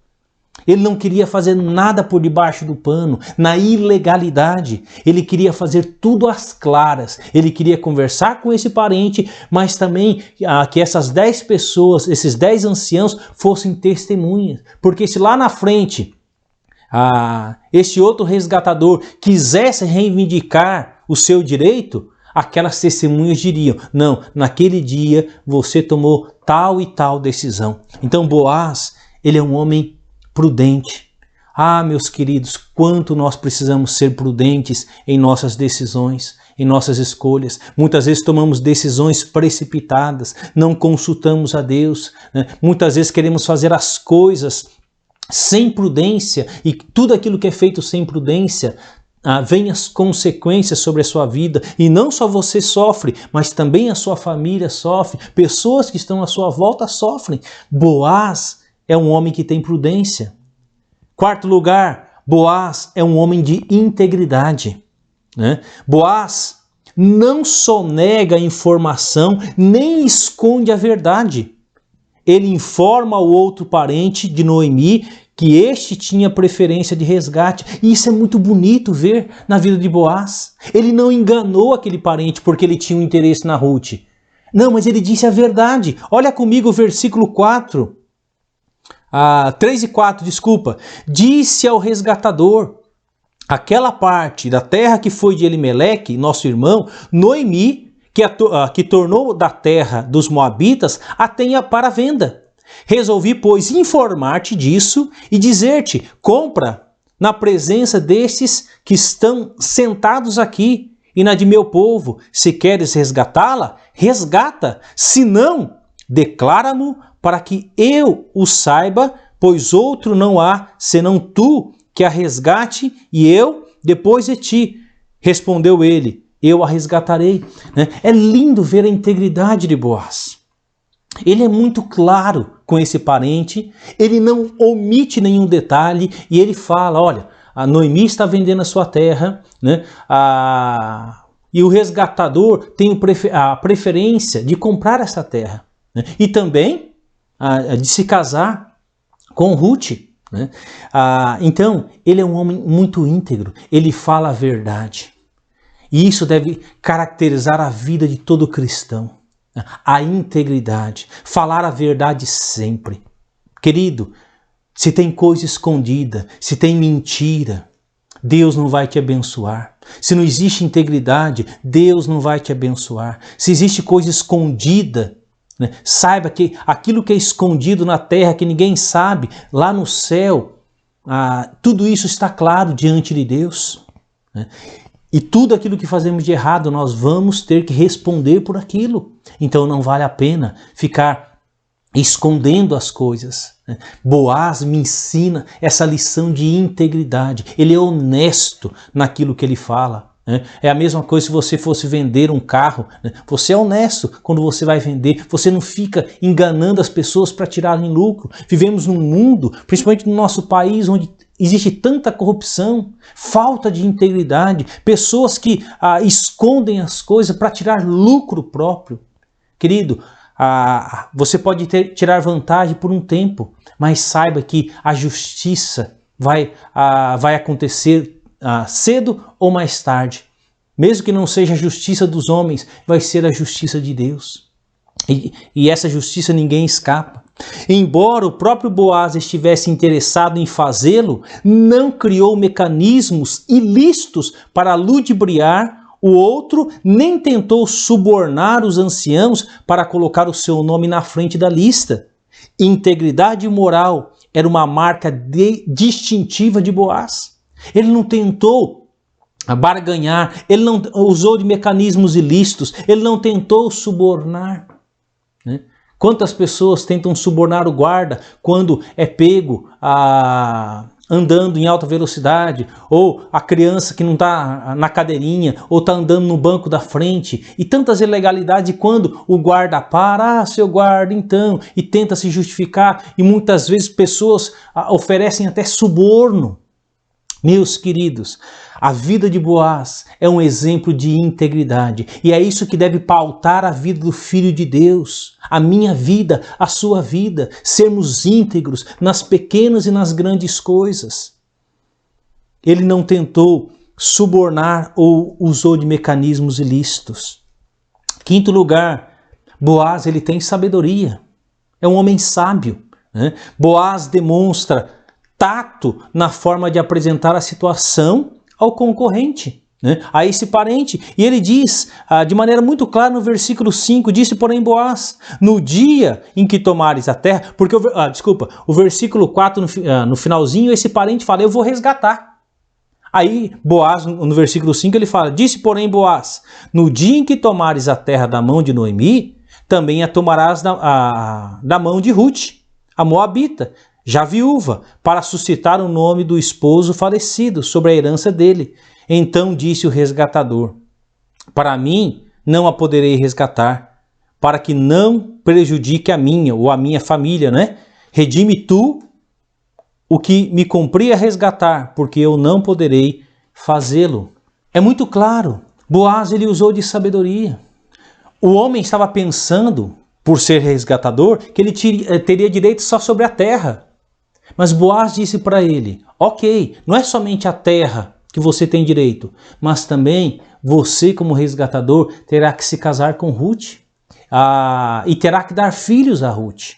Speaker 3: Ele não queria fazer nada por debaixo do pano, na ilegalidade. Ele queria fazer tudo às claras. Ele queria conversar com esse parente, mas também que essas 10 pessoas, esses 10 anciãos, fossem testemunhas. Porque se lá na frente, esse outro resgatador quisesse reivindicar o seu direito, aquelas testemunhas diriam: não, naquele dia você tomou tal e tal decisão. Então Boaz, ele é um homem prudente. Meus queridos, quanto nós precisamos ser prudentes em nossas decisões, em nossas escolhas. Muitas vezes tomamos decisões precipitadas, não consultamos a Deus, né? Muitas vezes queremos fazer as coisas sem prudência, e tudo aquilo que é feito sem prudência vem as consequências sobre a sua vida, e não só você sofre, mas também a sua família sofre, pessoas que estão à sua volta sofrem. Boaz é um homem que tem prudência. Quarto lugar, Boaz é um homem de integridade, né? Boaz não só nega a informação, nem esconde a verdade. Ele informa o outro parente de Noemi que este tinha preferência de resgate. E isso é muito bonito ver na vida de Boaz. Ele não enganou aquele parente porque ele tinha um interesse na Ruth. Não, mas ele disse a verdade. Olha comigo o versículo 4. 3 e 4, desculpa. Disse ao resgatador: aquela parte da terra que foi de Elimeleque, nosso irmão, Noemi, que tornou da terra dos Moabitas, a tenha para venda. Resolvi, pois, informar-te disso e dizer-te: compra na presença destes que estão sentados aqui e na de meu povo. Se queres resgatá-la, resgata. Se não, declara-mo para que eu o saiba, pois outro não há, senão tu, que a resgate, e eu depois de ti. Respondeu ele: eu a resgatarei. É lindo ver a integridade de Boaz. Ele é muito claro com esse parente, ele não omite nenhum detalhe, e ele fala: olha, a Noemi está vendendo a sua terra, né? E o resgatador tem a preferência de comprar essa terra, né? E também de se casar com Ruth, né? Então, ele é um homem muito íntegro, ele fala a verdade. E isso deve caracterizar a vida de todo cristão. A integridade, falar a verdade sempre. Querido, se tem coisa escondida, se tem mentira, Deus não vai te abençoar. Se não existe integridade, Deus não vai te abençoar. Se existe coisa escondida, né, saiba que aquilo que é escondido na terra, que ninguém sabe, lá no céu, tudo isso está claro diante de Deus, né? E tudo aquilo que fazemos de errado, nós vamos ter que responder por aquilo. Então não vale a pena ficar escondendo as coisas. Boaz me ensina essa lição de integridade. Ele é honesto naquilo que ele fala. É a mesma coisa se você fosse vender um carro. Você é honesto quando você vai vender. Você não fica enganando as pessoas para tirarem lucro. Vivemos num mundo, principalmente no nosso país, onde existe tanta corrupção, falta de integridade, pessoas que escondem as coisas para tirar lucro próprio. Querido, você pode tirar vantagem por um tempo, mas saiba que a justiça vai acontecer cedo ou mais tarde. mesmo que não seja a justiça dos homens, vai ser a justiça de Deus. E essa justiça ninguém escapa. Embora o próprio Boaz estivesse interessado em fazê-lo, não criou mecanismos ilícitos para ludibriar o outro, nem tentou subornar os anciãos para colocar o seu nome na frente da lista. Integridade moral era uma marca distintiva de Boaz. Ele não tentou barganhar, ele não usou de mecanismos ilícitos, ele não tentou subornar. Né? Quantas pessoas tentam subornar o guarda quando é pego andando em alta velocidade, ou a criança que não está na cadeirinha, ou está andando no banco da frente, e tantas ilegalidades quando o guarda para, seu guarda então, e tenta se justificar, e muitas vezes pessoas oferecem até suborno. Meus queridos, a vida de Boaz é um exemplo de integridade, e é isso que deve pautar a vida do Filho de Deus, a minha vida, a sua vida, sermos íntegros nas pequenas e nas grandes coisas. Ele não tentou subornar ou usou de mecanismos ilícitos. Quinto lugar, Boaz ele tem sabedoria, é um homem sábio. Né? Boaz demonstra tato na forma de apresentar a situação ao concorrente, né? A esse parente. E ele diz de maneira muito clara no versículo 5, disse porém Boaz, no dia em que tomares a terra, porque o versículo 4 no finalzinho, esse parente fala, eu vou resgatar. Aí Boaz, no versículo 5, ele fala, disse porém Boaz, no dia em que tomares a terra da mão de Noemi, também a tomarás da mão de Ruth, a Moabita, já viúva, para suscitar o nome do esposo falecido sobre a herança dele. Então disse o resgatador, para mim não a poderei resgatar, para que não prejudique a minha ou a minha família, né? Redime tu o que me cumpria resgatar, porque eu não poderei fazê-lo. É muito claro, Boaz ele usou de sabedoria. O homem estava pensando, por ser resgatador, que ele teria direito só sobre a terra. Mas Boaz disse para ele, ok, não é somente a terra que você tem direito, mas também você como resgatador terá que se casar com Ruth e terá que dar filhos a Ruth.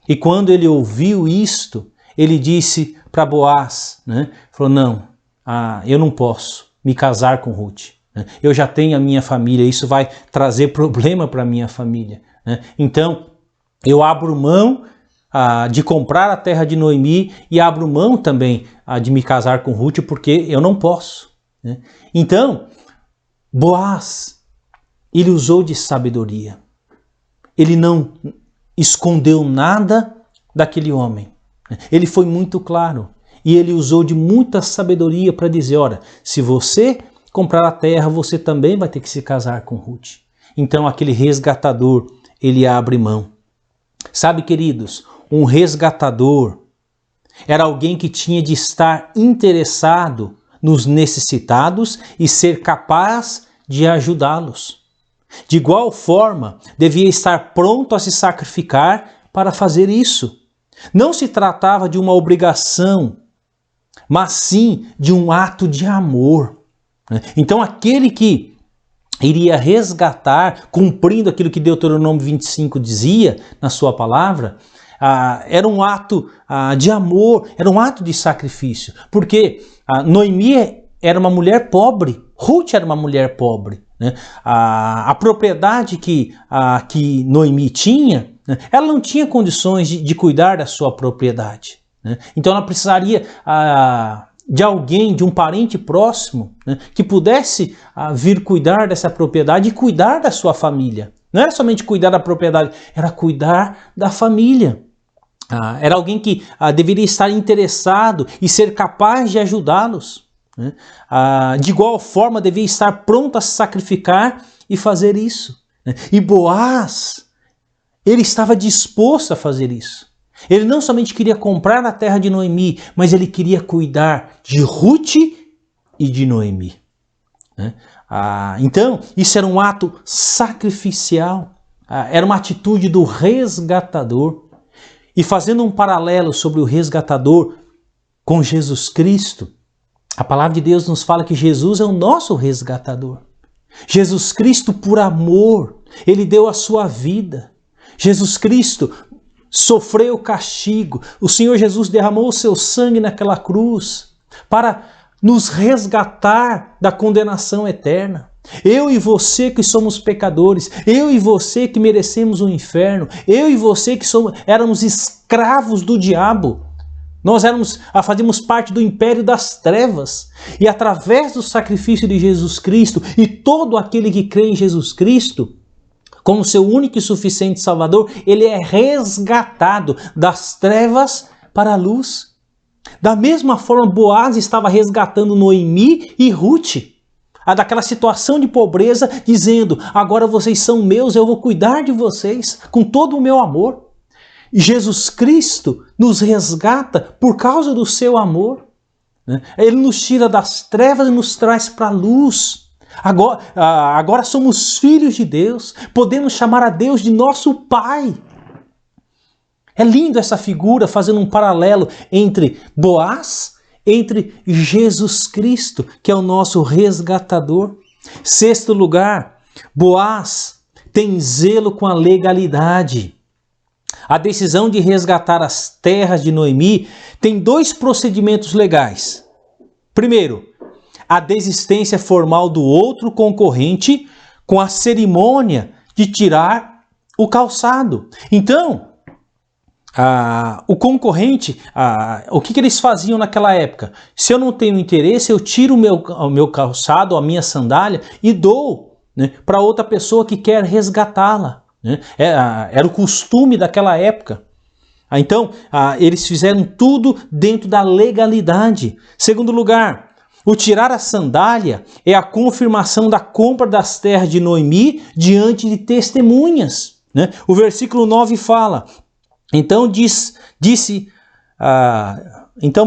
Speaker 3: E quando ele ouviu isto, ele disse para Boaz, né, falou, não, eu não posso me casar com Ruth, né? Eu já tenho a minha família, isso vai trazer problema para a minha família, né? Então eu abro mão de comprar a terra de Noemi e abro mão também de me casar com Ruth, porque eu não posso. Né? Então, Boaz, ele usou de sabedoria. Ele não escondeu nada daquele homem. Ele foi muito claro. E ele usou de muita sabedoria para dizer, olha, se você comprar a terra, você também vai ter que se casar com Ruth. Então, aquele resgatador, ele abre mão. Sabe, queridos, um resgatador era alguém que tinha de estar interessado nos necessitados e ser capaz de ajudá-los. De igual forma, devia estar pronto a se sacrificar para fazer isso. Não se tratava de uma obrigação, mas sim de um ato de amor. Então, aquele que iria resgatar, cumprindo aquilo que Deuteronômio 25 dizia na sua palavra, era um ato de amor, era um ato de sacrifício, porque Noemi era uma mulher pobre, Ruth era uma mulher pobre, né? A propriedade que Noemi tinha, né? Ela não tinha condições de cuidar da sua propriedade, né? Então ela precisaria de alguém, de um parente próximo, né? Que pudesse vir cuidar dessa propriedade e cuidar da sua família. Não era somente cuidar da propriedade, era cuidar da família. Era alguém que deveria estar interessado e ser capaz de ajudá-los. Né? De igual forma, devia estar pronto a se sacrificar e fazer isso. Né? E Boaz, ele estava disposto a fazer isso. Ele não somente queria comprar a terra de Noemi, mas ele queria cuidar de Ruth e de Noemi. Né? Então, isso era um ato sacrificial, era uma atitude do resgatador. E fazendo um paralelo sobre o resgatador com Jesus Cristo, A palavra de Deus nos fala que Jesus é o nosso resgatador. Jesus Cristo, por amor, Ele deu a sua vida. Jesus Cristo sofreu o castigo. O Senhor Jesus derramou o seu sangue naquela cruz para nos resgatar da condenação eterna. Eu e você que somos pecadores, eu e você que merecemos o inferno, eu e você que éramos escravos do diabo. Nós fazíamos parte do império das trevas. E através do sacrifício de Jesus Cristo, e todo aquele que crê em Jesus Cristo, como seu único e suficiente Salvador, ele é resgatado das trevas para a luz. Da mesma forma, Boaz estava resgatando Noemi e Ruth, daquela situação de pobreza, dizendo: agora vocês são meus, eu vou cuidar de vocês com todo o meu amor. E Jesus Cristo nos resgata por causa do seu amor. Ele nos tira das trevas e nos traz para a luz. Agora somos filhos de Deus, podemos chamar a Deus de nosso Pai. É lindo essa figura, fazendo um paralelo entre Boaz, entre Jesus Cristo, que é o nosso resgatador. Sexto lugar, Boaz tem zelo com a legalidade. A decisão de resgatar as terras de Noemi tem dois procedimentos legais. Primeiro, a desistência formal do outro concorrente com a cerimônia de tirar o calçado. Então, o concorrente, o que eles faziam naquela época? Se eu não tenho interesse, eu tiro o meu calçado, a minha sandália e dou, né, para outra pessoa que quer resgatá-la. Era o costume daquela época. Então, eles fizeram tudo dentro da legalidade. Segundo lugar, o tirar a sandália é a confirmação da compra das terras de Noemi diante de testemunhas. O versículo 9 fala: Então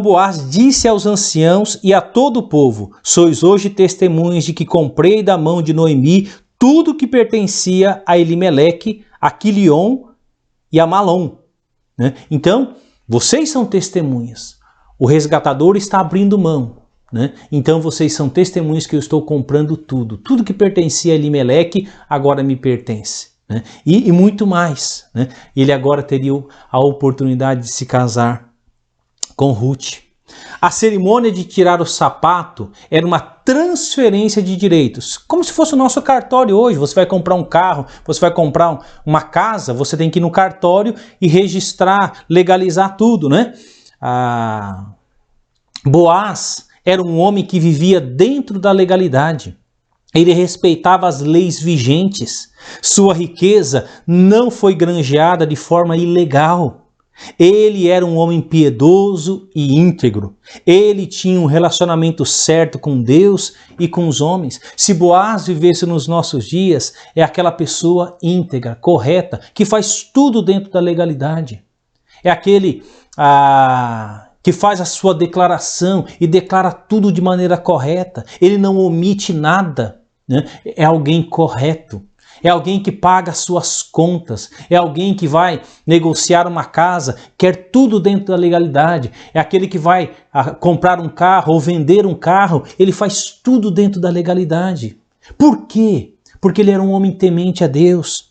Speaker 3: Boaz disse aos anciãos e a todo o povo: sois hoje testemunhas de que comprei da mão de Noemi tudo que pertencia a Elimeleque, a Quilion e a Malom. Então, vocês são testemunhas. O resgatador está abrindo mão. Então, vocês são testemunhas que eu estou comprando tudo. Tudo que pertencia a Elimeleque agora me pertence. E muito mais. Ele agora teria a oportunidade de se casar com Ruth. A cerimônia de tirar o sapato era uma transferência de direitos, como se fosse o nosso cartório hoje. Você vai comprar um carro, você vai comprar uma casa, você tem que ir no cartório e registrar, legalizar tudo, Boaz era um homem que vivia dentro da legalidade. Ele respeitava as leis vigentes. Sua riqueza não foi granjeada de forma ilegal. Ele era um homem piedoso e íntegro. Ele tinha um relacionamento certo com Deus e com os homens. Se Boaz vivesse nos nossos dias, é aquela pessoa íntegra, correta, que faz tudo dentro da legalidade. É aquele que faz a sua declaração e declara tudo de maneira correta. Ele não omite nada. É alguém correto. É alguém que paga as suas contas, é alguém que vai negociar uma casa, quer tudo dentro da legalidade, é aquele que vai comprar um carro ou vender um carro, ele faz tudo dentro da legalidade. Por quê? Porque ele era um homem temente a Deus,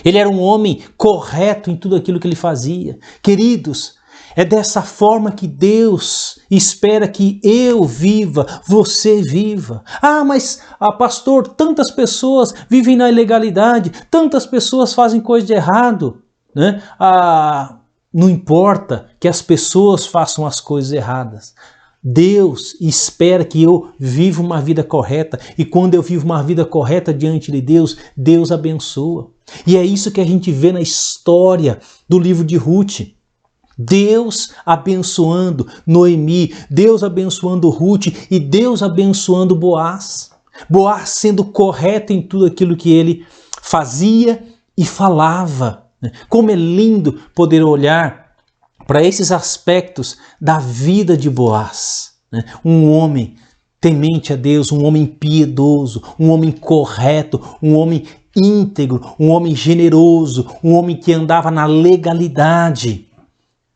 Speaker 3: ele era um homem correto em tudo aquilo que ele fazia. Queridos, é dessa forma que Deus espera que eu viva, você viva. Mas, pastor, tantas pessoas vivem na ilegalidade, tantas pessoas fazem coisa de errado. Não importa que as pessoas façam as coisas erradas. Deus espera que eu viva uma vida correta. E quando eu vivo uma vida correta diante de Deus, Deus abençoa. E é isso que a gente vê na história do livro de Ruth. Deus abençoando Noemi, Deus abençoando Ruth e Deus abençoando Boaz. Boaz sendo correto em tudo aquilo que ele fazia e falava. Como é lindo poder olhar para esses aspectos da vida de Boaz. Um homem temente a Deus, um homem piedoso, um homem correto, um homem íntegro, um homem generoso, um homem que andava na legalidade.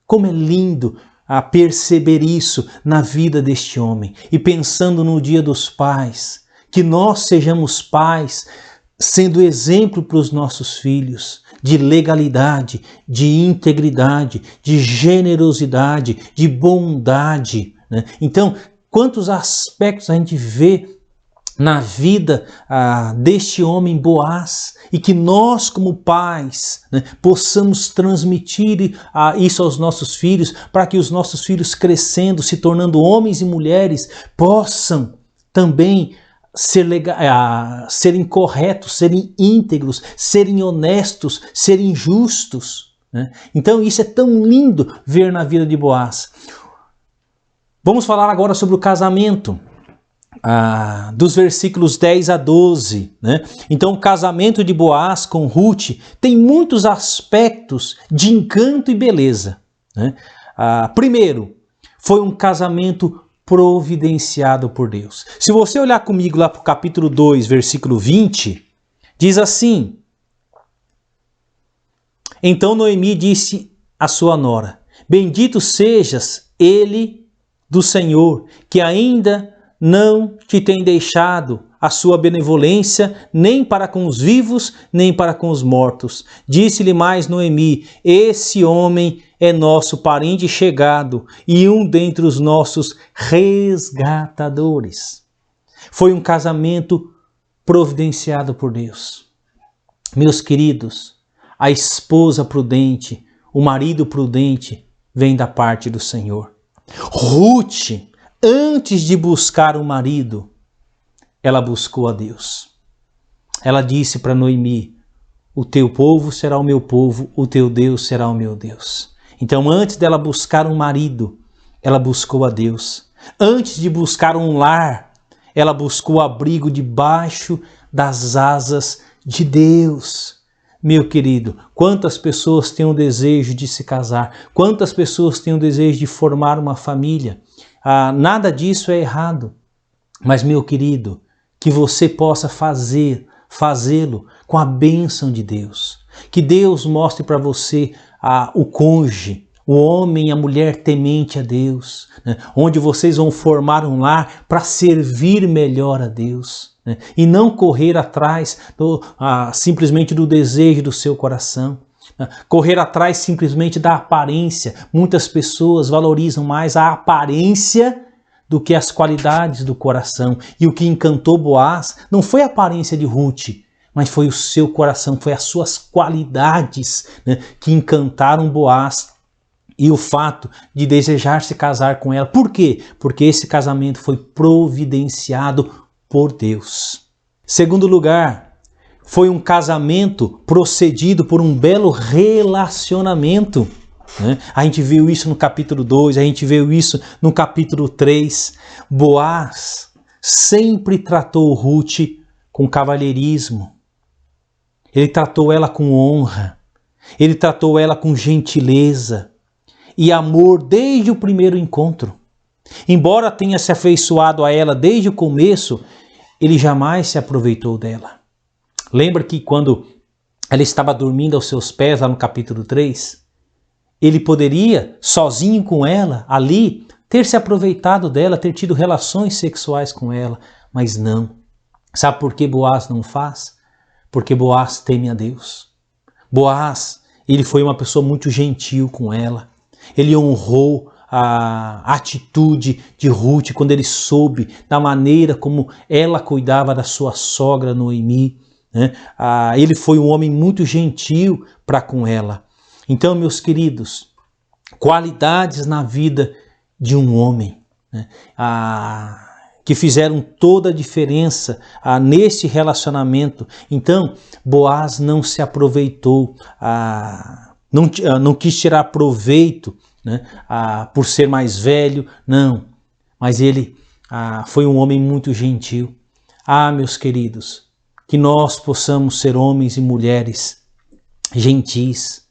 Speaker 3: Como é lindo a perceber isso na vida deste homem. E pensando no Dia dos Pais, que nós sejamos pais, sendo exemplo para os nossos filhos de legalidade, de integridade, de generosidade, de bondade, né? Então, quantos aspectos a gente vê na vida deste homem Boaz, e que nós como pais, né, possamos transmitir isso aos nossos filhos, para que os nossos filhos crescendo, se tornando homens e mulheres, possam também serem corretos, serem íntegros, serem honestos, serem justos, né? Então isso é tão lindo ver na vida de Boaz. Vamos falar agora sobre o casamento, dos versículos 10 a 12, né? Então o casamento de Boaz com Ruth tem muitos aspectos de encanto e beleza, né? Primeiro, foi um casamento providenciado por Deus. Se você olhar comigo lá para o capítulo 2, versículo 20, diz assim: Então Noemi disse à sua nora: Bendito sejas ele do Senhor, que ainda não te tem deixado a sua benevolência, nem para com os vivos, nem para com os mortos. Disse-lhe mais Noemi: Esse homem é nosso parente chegado e um dentre os nossos resgatadores. Foi um casamento providenciado por Deus. Meus queridos, a esposa prudente, o marido prudente, vem da parte do Senhor. Ruth, antes de buscar um marido, ela buscou a Deus. Ela disse para Noemi: O teu povo será o meu povo, o teu Deus será o meu Deus. Então, antes dela buscar um marido, ela buscou a Deus. Antes de buscar um lar, ela buscou abrigo debaixo das asas de Deus. Meu querido, quantas pessoas têm o desejo de se casar? Quantas pessoas têm o desejo de formar uma família? Nada disso é errado. Mas, meu querido, que você possa fazê-lo com a bênção de Deus. Que Deus mostre para você o cônjuge, o homem e a mulher temente a Deus, né? Onde vocês vão formar um lar para servir melhor a Deus, né? E não correr atrás simplesmente do desejo do seu coração, né? Correr atrás simplesmente da aparência. Muitas pessoas valorizam mais a aparência do que as qualidades do coração. E o que encantou Boaz não foi a aparência de Ruth, mas foi o seu coração, foi as suas qualidades, né, que encantaram Boaz, e o fato de desejar se casar com ela. Por quê? Porque esse casamento foi providenciado por Deus. Segundo lugar, foi um casamento procedido por um belo relacionamento, né? A gente viu isso no capítulo 2, a gente viu isso no capítulo 3. Boaz sempre tratou Ruth com cavalheirismo. Ele tratou ela com honra, ele tratou ela com gentileza e amor desde o primeiro encontro. Embora tenha se afeiçoado a ela desde o começo, ele jamais se aproveitou dela. Lembra que quando ela estava dormindo aos seus pés, lá no capítulo 3, ele poderia, sozinho com ela, ali, ter se aproveitado dela, ter tido relações sexuais com ela, mas não. Sabe por que Boaz não faz? Porque Boaz teme a Deus. Boaz, ele foi uma pessoa muito gentil com ela. Ele honrou a atitude de Ruth quando ele soube da maneira como ela cuidava da sua sogra Noemi, né? Ele foi um homem muito gentil para com ela. Então, meus queridos, qualidades na vida de um homem, né, que fizeram toda a diferença nesse relacionamento. Então, Boaz não se aproveitou, não quis tirar proveito, né, por ser mais velho, não. Mas ele foi um homem muito gentil. Meus queridos, que nós possamos ser homens e mulheres gentis,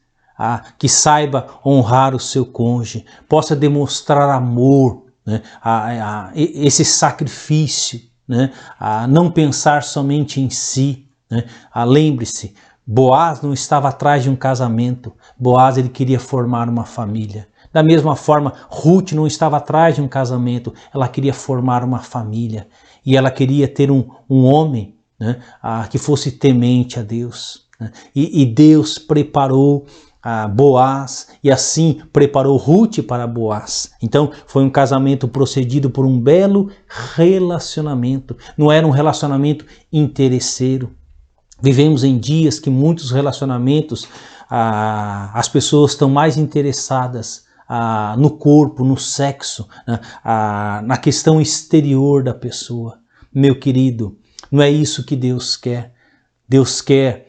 Speaker 3: que saiba honrar o seu cônjuge, possa demonstrar amor, né, esse sacrifício, né, não pensar somente em si, né. Lembre-se, Boaz não estava atrás de um casamento. Boaz, ele queria formar uma família. Da mesma forma, Ruth não estava atrás de um casamento, ela queria formar uma família. E ela queria ter um homem, né, que fosse temente a Deus. Né? E Deus preparou Boaz, e assim preparou Ruth para Boaz. Então foi um casamento procedido por um belo relacionamento. Não era um relacionamento interesseiro. Vivemos em dias que muitos relacionamentos, as pessoas estão mais interessadas no corpo, no sexo, na questão exterior da pessoa. Meu querido, não é isso que Deus quer. Deus quer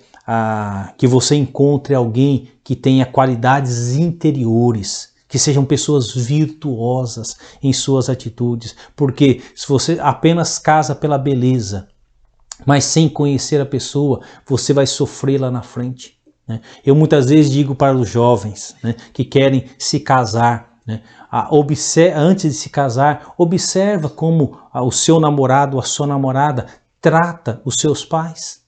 Speaker 3: que você encontre alguém que tenha qualidades interiores, que sejam pessoas virtuosas em suas atitudes. Porque se você apenas casa pela beleza, mas sem conhecer a pessoa, você vai sofrer lá na frente. Né? Eu muitas vezes digo para os jovens, né, que querem se casar, né, antes de se casar, observa como o seu namorado ou a sua namorada trata os seus pais.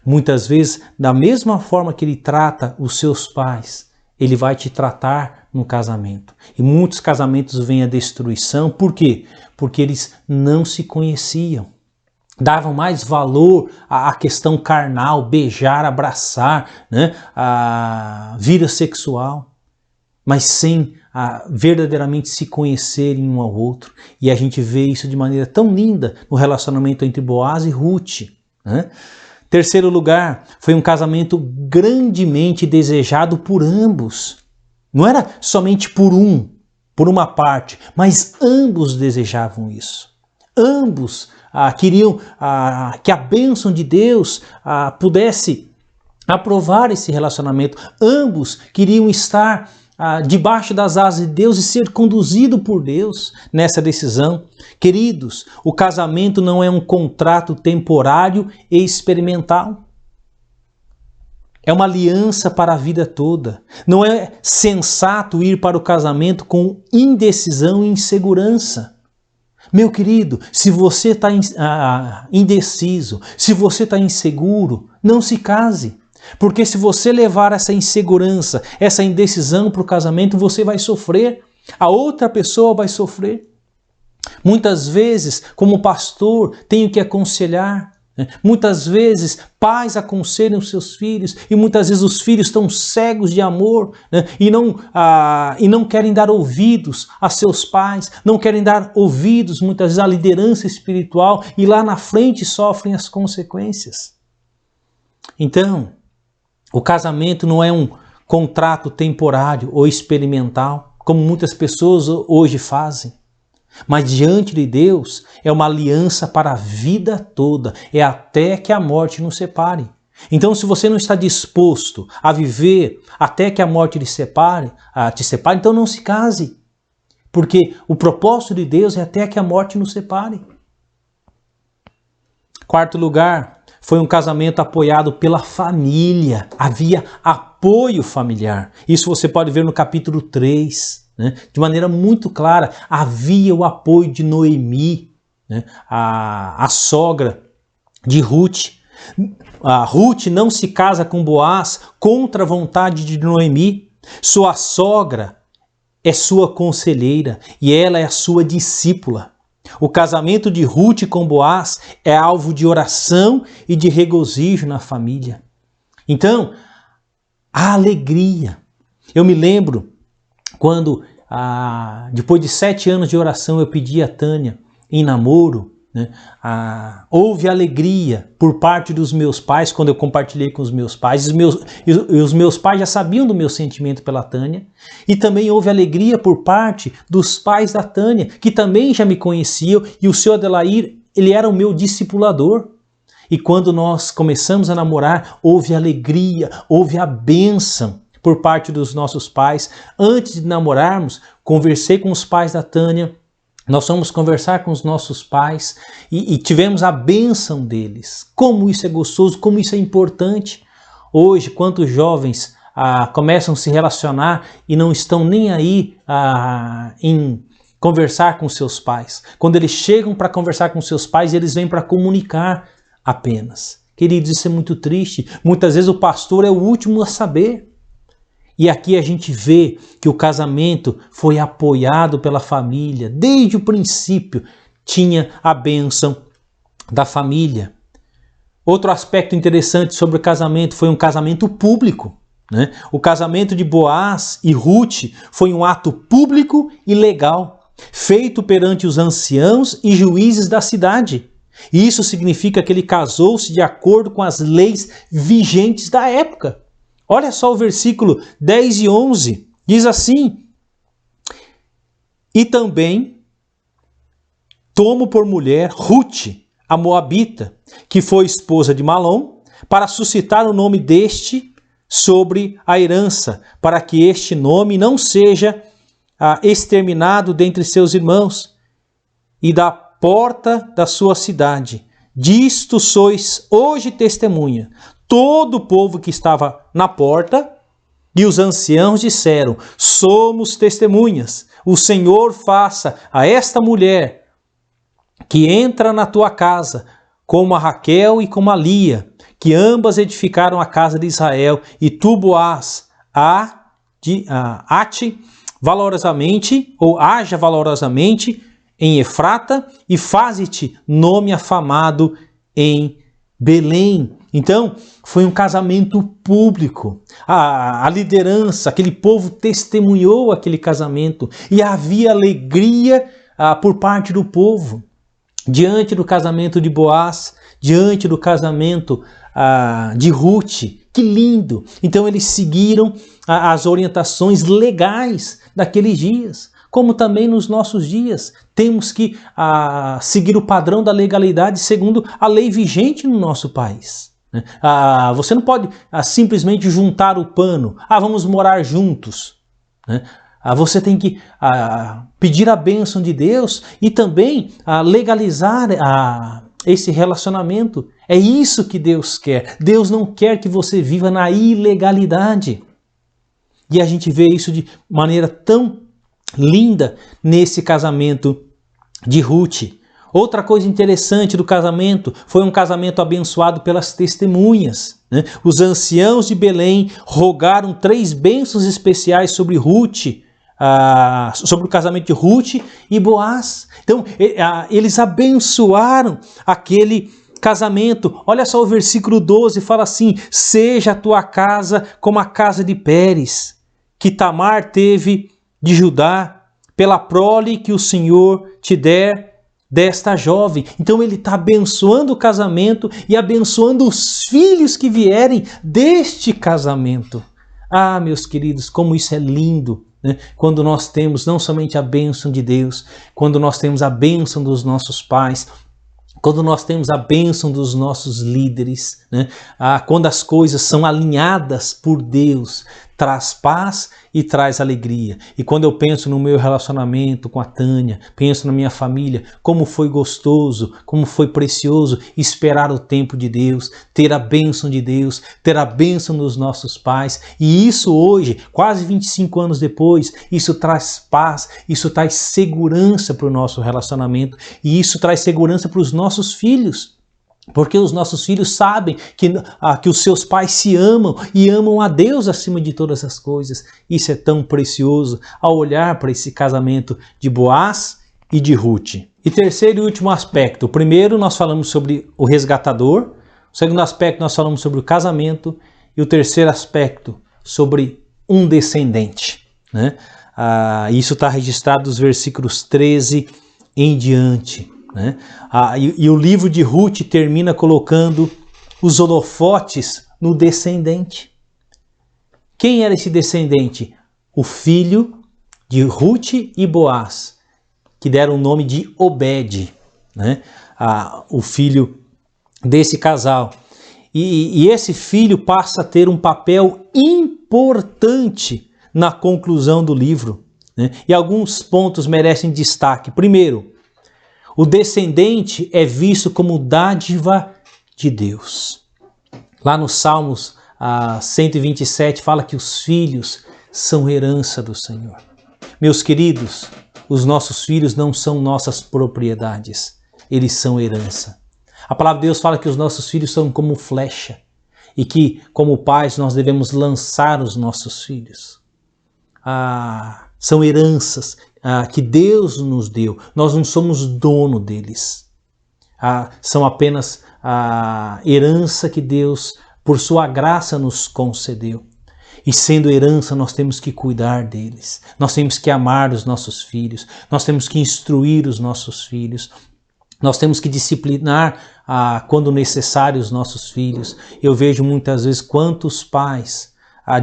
Speaker 3: Muitas vezes, da mesma forma que ele trata os seus pais, ele vai te tratar no casamento. E muitos casamentos vêm à destruição. Por quê? Porque eles não se conheciam. Davam mais valor à questão carnal, beijar, abraçar, né? A vida sexual, mas sem verdadeiramente se conhecerem um ao outro. E a gente vê isso de maneira tão linda no relacionamento entre Boaz e Ruth, né? Terceiro lugar, foi um casamento grandemente desejado por ambos. Não era somente por uma parte, mas ambos desejavam isso. Ambos queriam que a bênção de Deus pudesse aprovar esse relacionamento. Ambos queriam estar debaixo das asas de Deus e ser conduzido por Deus nessa decisão. Queridos, o casamento não é um contrato temporário e experimental. É uma aliança para a vida toda. Não é sensato ir para o casamento com indecisão e insegurança. Meu querido, se você está indeciso, se você está inseguro, não se case. Porque se você levar essa insegurança, essa indecisão para o casamento, você vai sofrer. A outra pessoa vai sofrer. Muitas vezes, como pastor, tenho que aconselhar. Muitas vezes, pais aconselham seus filhos e muitas vezes os filhos estão cegos de amor, né? e não querem dar ouvidos a seus pais, não querem dar ouvidos muitas vezes à liderança espiritual e lá na frente sofrem as consequências. Então, o casamento não é um contrato temporário ou experimental, como muitas pessoas hoje fazem. Mas diante de Deus é uma aliança para a vida toda, é até que a morte nos separe. Então, se você não está disposto a viver até que a morte te separe, então não se case. Porque o propósito de Deus é até que a morte nos separe. Quarto lugar, foi um casamento apoiado pela família. Havia apoio familiar. Isso você pode ver no capítulo 3. Né? De maneira muito clara, havia o apoio de Noemi, né? a sogra de Ruth. A Ruth não se casa com Boaz contra a vontade de Noemi. Sua sogra é sua conselheira e ela é a sua discípula. O casamento de Ruth com Boaz é alvo de oração e de regozijo na família. Então, a alegria. Eu me lembro quando, depois de 7 anos de oração, eu pedi a Tânia em namoro, né? Houve alegria por parte dos meus pais quando eu compartilhei com os meus pais. Os meus pais já sabiam do meu sentimento pela Tânia. E também houve alegria por parte dos pais da Tânia, que também já me conheciam. E o seu Adelair, ele era o meu discipulador. E quando nós começamos a namorar, houve alegria, houve a bênção por parte dos nossos pais. Antes de namorarmos, conversei com os pais da Tânia. Nós fomos conversar com os nossos pais e tivemos a bênção deles. Como isso é gostoso, como isso é importante. Hoje, quantos jovens começam a se relacionar e não estão nem aí em conversar com seus pais. Quando eles chegam para conversar com seus pais, eles vêm para comunicar apenas. Queridos, isso é muito triste. Muitas vezes o pastor é o último a saber. E aqui a gente vê que o casamento foi apoiado pela família. Desde o princípio tinha a bênção da família. Outro aspecto interessante sobre o casamento foi um casamento público, né? O casamento de Boaz e Ruth foi um ato público e legal, feito perante os anciãos e juízes da cidade. E isso significa que ele casou-se de acordo com as leis vigentes da época. Olha só o versículo 10 e 11. Diz assim: e também tomo por mulher Ruth, a moabita, que foi esposa de Malom, para suscitar o nome deste sobre a herança, para que este nome não seja exterminado dentre seus irmãos, e da porta da sua cidade. Disto sois hoje testemunha. Todo o povo que estava na porta e os anciãos disseram: somos testemunhas. O Senhor faça a esta mulher que entra na tua casa, como a Raquel e como a Lia, que ambas edificaram a casa de Israel, e tu, Boaz, ate valorosamente, ou haja valorosamente em Efrata, e faze-te nome afamado em Belém. Então, foi um casamento público. A liderança, aquele povo testemunhou aquele casamento, e havia alegria por parte do povo. Diante do casamento de Boaz, diante do casamento de Ruth, que lindo! Então eles seguiram as orientações legais daqueles dias, como também nos nossos dias. Temos que seguir o padrão da legalidade segundo a lei vigente no nosso país. Você não pode simplesmente juntar o pano, vamos morar juntos, né? Você tem que pedir a bênção de Deus e também legalizar esse relacionamento. É isso que Deus quer. Deus não quer que você viva na ilegalidade. E a gente vê isso de maneira tão linda nesse casamento de Ruth. Outra coisa interessante do casamento foi um casamento abençoado pelas testemunhas, né? Os anciãos de Belém rogaram 3 bênçãos especiais sobre Ruth, sobre o casamento de Ruth e Boaz. Então, eles abençoaram aquele casamento. Olha só o versículo 12, fala assim: seja a tua casa como a casa de Pérez, que Tamar teve de Judá, pela prole que o Senhor te der desta jovem. Então ele está abençoando o casamento e abençoando os filhos que vierem deste casamento. Meus queridos, como isso é lindo, né? Quando nós temos não somente a bênção de Deus, quando nós temos a bênção dos nossos pais, quando nós temos a bênção dos nossos líderes, né? Quando as coisas são alinhadas por Deus, traz paz e traz alegria. E quando eu penso no meu relacionamento com a Tânia, penso na minha família, como foi gostoso, como foi precioso esperar o tempo de Deus, ter a bênção de Deus, ter a bênção dos nossos pais. E isso hoje, quase 25 anos depois, isso traz paz, isso traz segurança para o nosso relacionamento e isso traz segurança para os nossos filhos. Porque os nossos filhos sabem que os seus pais se amam e amam a Deus acima de todas as coisas. Isso é tão precioso ao olhar para esse casamento de Boaz e de Ruth. E terceiro e último aspecto. O primeiro nós falamos sobre o resgatador. O segundo aspecto nós falamos sobre o casamento. E o terceiro aspecto sobre um descendente, né? Isso está registrado nos versículos 13 em diante. Né? E o livro de Ruth termina colocando os holofotes no descendente. Quem era esse descendente? O filho de Ruth e Boaz, que deram o nome de Obed, né? O filho desse casal. E esse filho passa a ter um papel importante na conclusão do livro, né? E alguns pontos merecem destaque. Primeiro, o descendente é visto como dádiva de Deus. Lá no Salmos 127 fala que os filhos são herança do Senhor. Meus queridos, os nossos filhos não são nossas propriedades, eles são herança. A palavra de Deus fala que os nossos filhos são como flecha. e que, como pais, nós devemos lançar os nossos filhos. São heranças que Deus nos deu. Nós não somos dono deles. São apenas a herança que Deus, por sua graça, nos concedeu. E sendo herança, nós temos que cuidar deles. Nós temos que amar os nossos filhos. Nós temos que instruir os nossos filhos. Nós temos que disciplinar, quando necessário, os nossos filhos. Eu vejo muitas vezes quantos pais,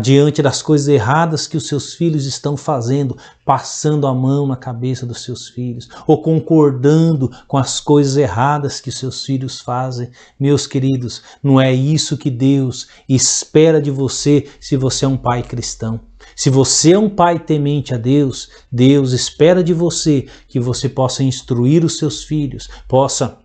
Speaker 3: diante das coisas erradas que os seus filhos estão fazendo, passando a mão na cabeça dos seus filhos, ou concordando com as coisas erradas que os seus filhos fazem. Meus queridos, não é isso que Deus espera de você se você é um pai cristão. Se você é um pai temente a Deus, Deus espera de você que você possa instruir os seus filhos, possa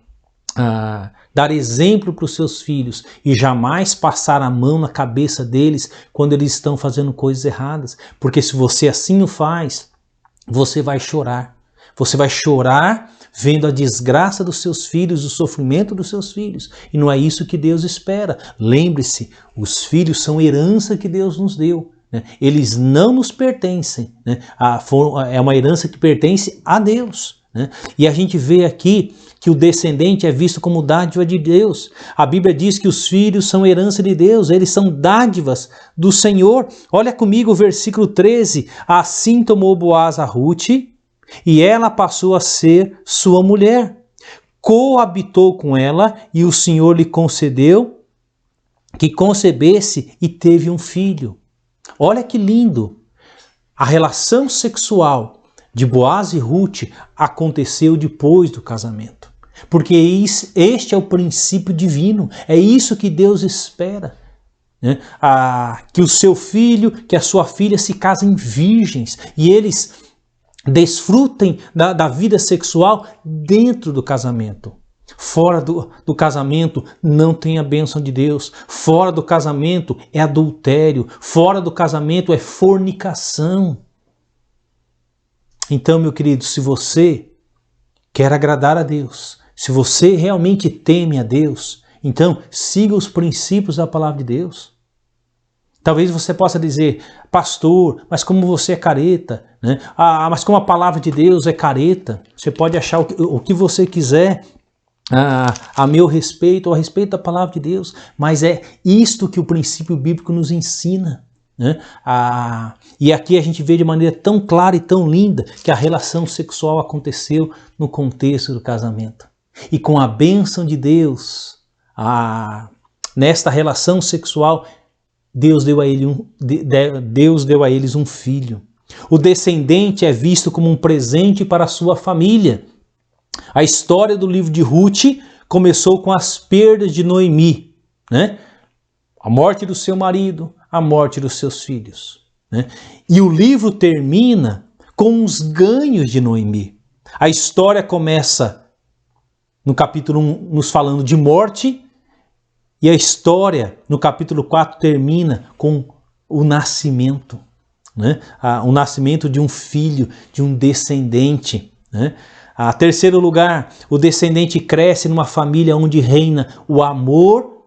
Speaker 3: dar exemplo para os seus filhos e jamais passar a mão na cabeça deles quando eles estão fazendo coisas erradas. Porque se você assim o faz, você vai chorar. Você vai chorar vendo a desgraça dos seus filhos, o sofrimento dos seus filhos. E não é isso que Deus espera. Lembre-se, os filhos são herança que Deus nos deu. Eles não nos pertencem. É uma herança que pertence a Deus. E a gente vê aqui que o descendente é visto como dádiva de Deus. A Bíblia diz que os filhos são herança de Deus, eles são dádivas do Senhor. Olha comigo o versículo 13. Assim tomou Boaz a Ruth, e ela passou a ser sua mulher. Coabitou com ela, e o Senhor lhe concedeu que concebesse e teve um filho. Olha que lindo! A relação sexual de Boaz e Ruth aconteceu depois do casamento. Porque este é o princípio divino, é isso que Deus espera. Que o seu filho, que a sua filha se casem virgens e eles desfrutem da vida sexual dentro do casamento. Fora do casamento não tem a bênção de Deus. Fora do casamento é adultério. Fora do casamento é fornicação. Então, meu querido, se você quer agradar a Deus, se você realmente teme a Deus, então siga os princípios da palavra de Deus. Talvez você possa dizer, pastor, mas como você é careta, né? Mas como a palavra de Deus é careta, você pode achar o que você quiser a meu respeito, ou a respeito da palavra de Deus, mas é isto que o princípio bíblico nos ensina. E aqui a gente vê de maneira tão clara e tão linda que a relação sexual aconteceu no contexto do casamento. E com a bênção de Deus, nesta relação sexual, Deus deu a eles um filho. O descendente é visto como um presente para a sua família. A história do livro de Ruth começou com as perdas de Noemi, a morte do seu marido, a morte dos seus filhos. E o livro termina com os ganhos de Noemi. A história começa no capítulo 1 nos falando de morte, e a história no capítulo 4 termina com o nascimento. O nascimento de um filho, de um descendente. A terceiro lugar, o descendente cresce numa família onde reina o amor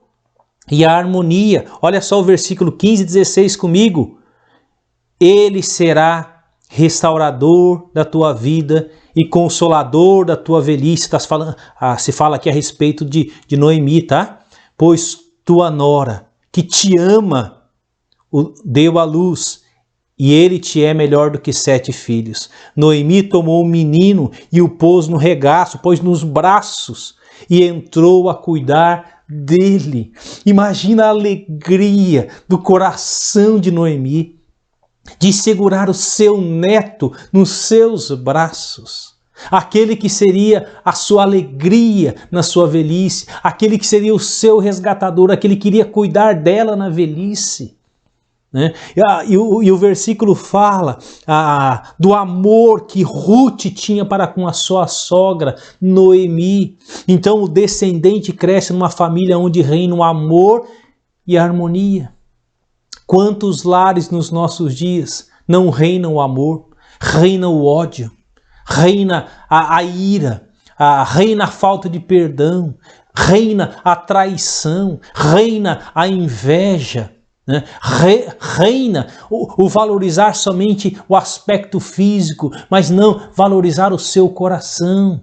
Speaker 3: e a harmonia. Olha só o versículo 15 e 16 comigo. Ele será restaurador da tua vida e consolador da tua velhice. Se fala aqui a respeito de Noemi, tá? Pois tua nora, que te ama, deu à luz, e ele te é melhor do que 7 filhos. Noemi tomou o menino e o pôs no regaço, pôs nos braços, e entrou a cuidar dele. Imagina a alegria do coração de Noemi de segurar o seu neto nos seus braços. Aquele que seria a sua alegria na sua velhice, aquele que seria o seu resgatador, aquele que iria cuidar dela na velhice. E o versículo fala do amor que Ruth tinha para com a sua sogra, Noemi. Então o descendente cresce numa família onde reina o amor e a harmonia. Quantos lares nos nossos dias não reinam o amor, reina o ódio, reina a ira, reina a falta de perdão, reina a traição, reina a inveja, né? Reina o valorizar somente o aspecto físico, mas não valorizar o seu coração.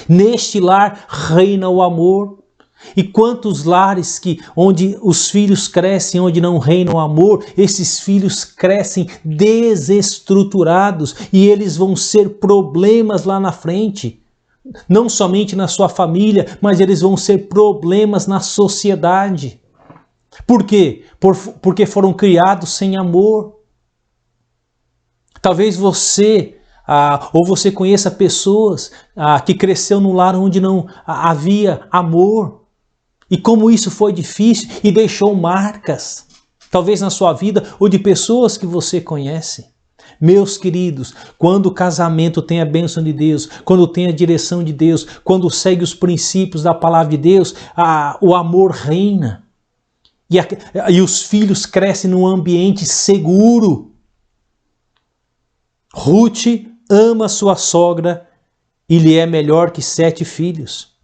Speaker 3: Neste lar reina o amor. E quantos lares onde os filhos crescem, onde não reina o amor, esses filhos crescem desestruturados e eles vão ser problemas lá na frente. Não somente na sua família, mas eles vão ser problemas na sociedade. Por quê? Porque foram criados sem amor. Talvez você, ou você conheça pessoas que cresceu num lar onde não havia amor. E como isso foi difícil e deixou marcas, talvez na sua vida ou de pessoas que você conhece. Meus queridos, quando o casamento tem a bênção de Deus, quando tem a direção de Deus, quando segue os princípios da palavra de Deus, o amor reina. E os filhos crescem num ambiente seguro. Ruth ama sua sogra e lhe é melhor que 7 filhos.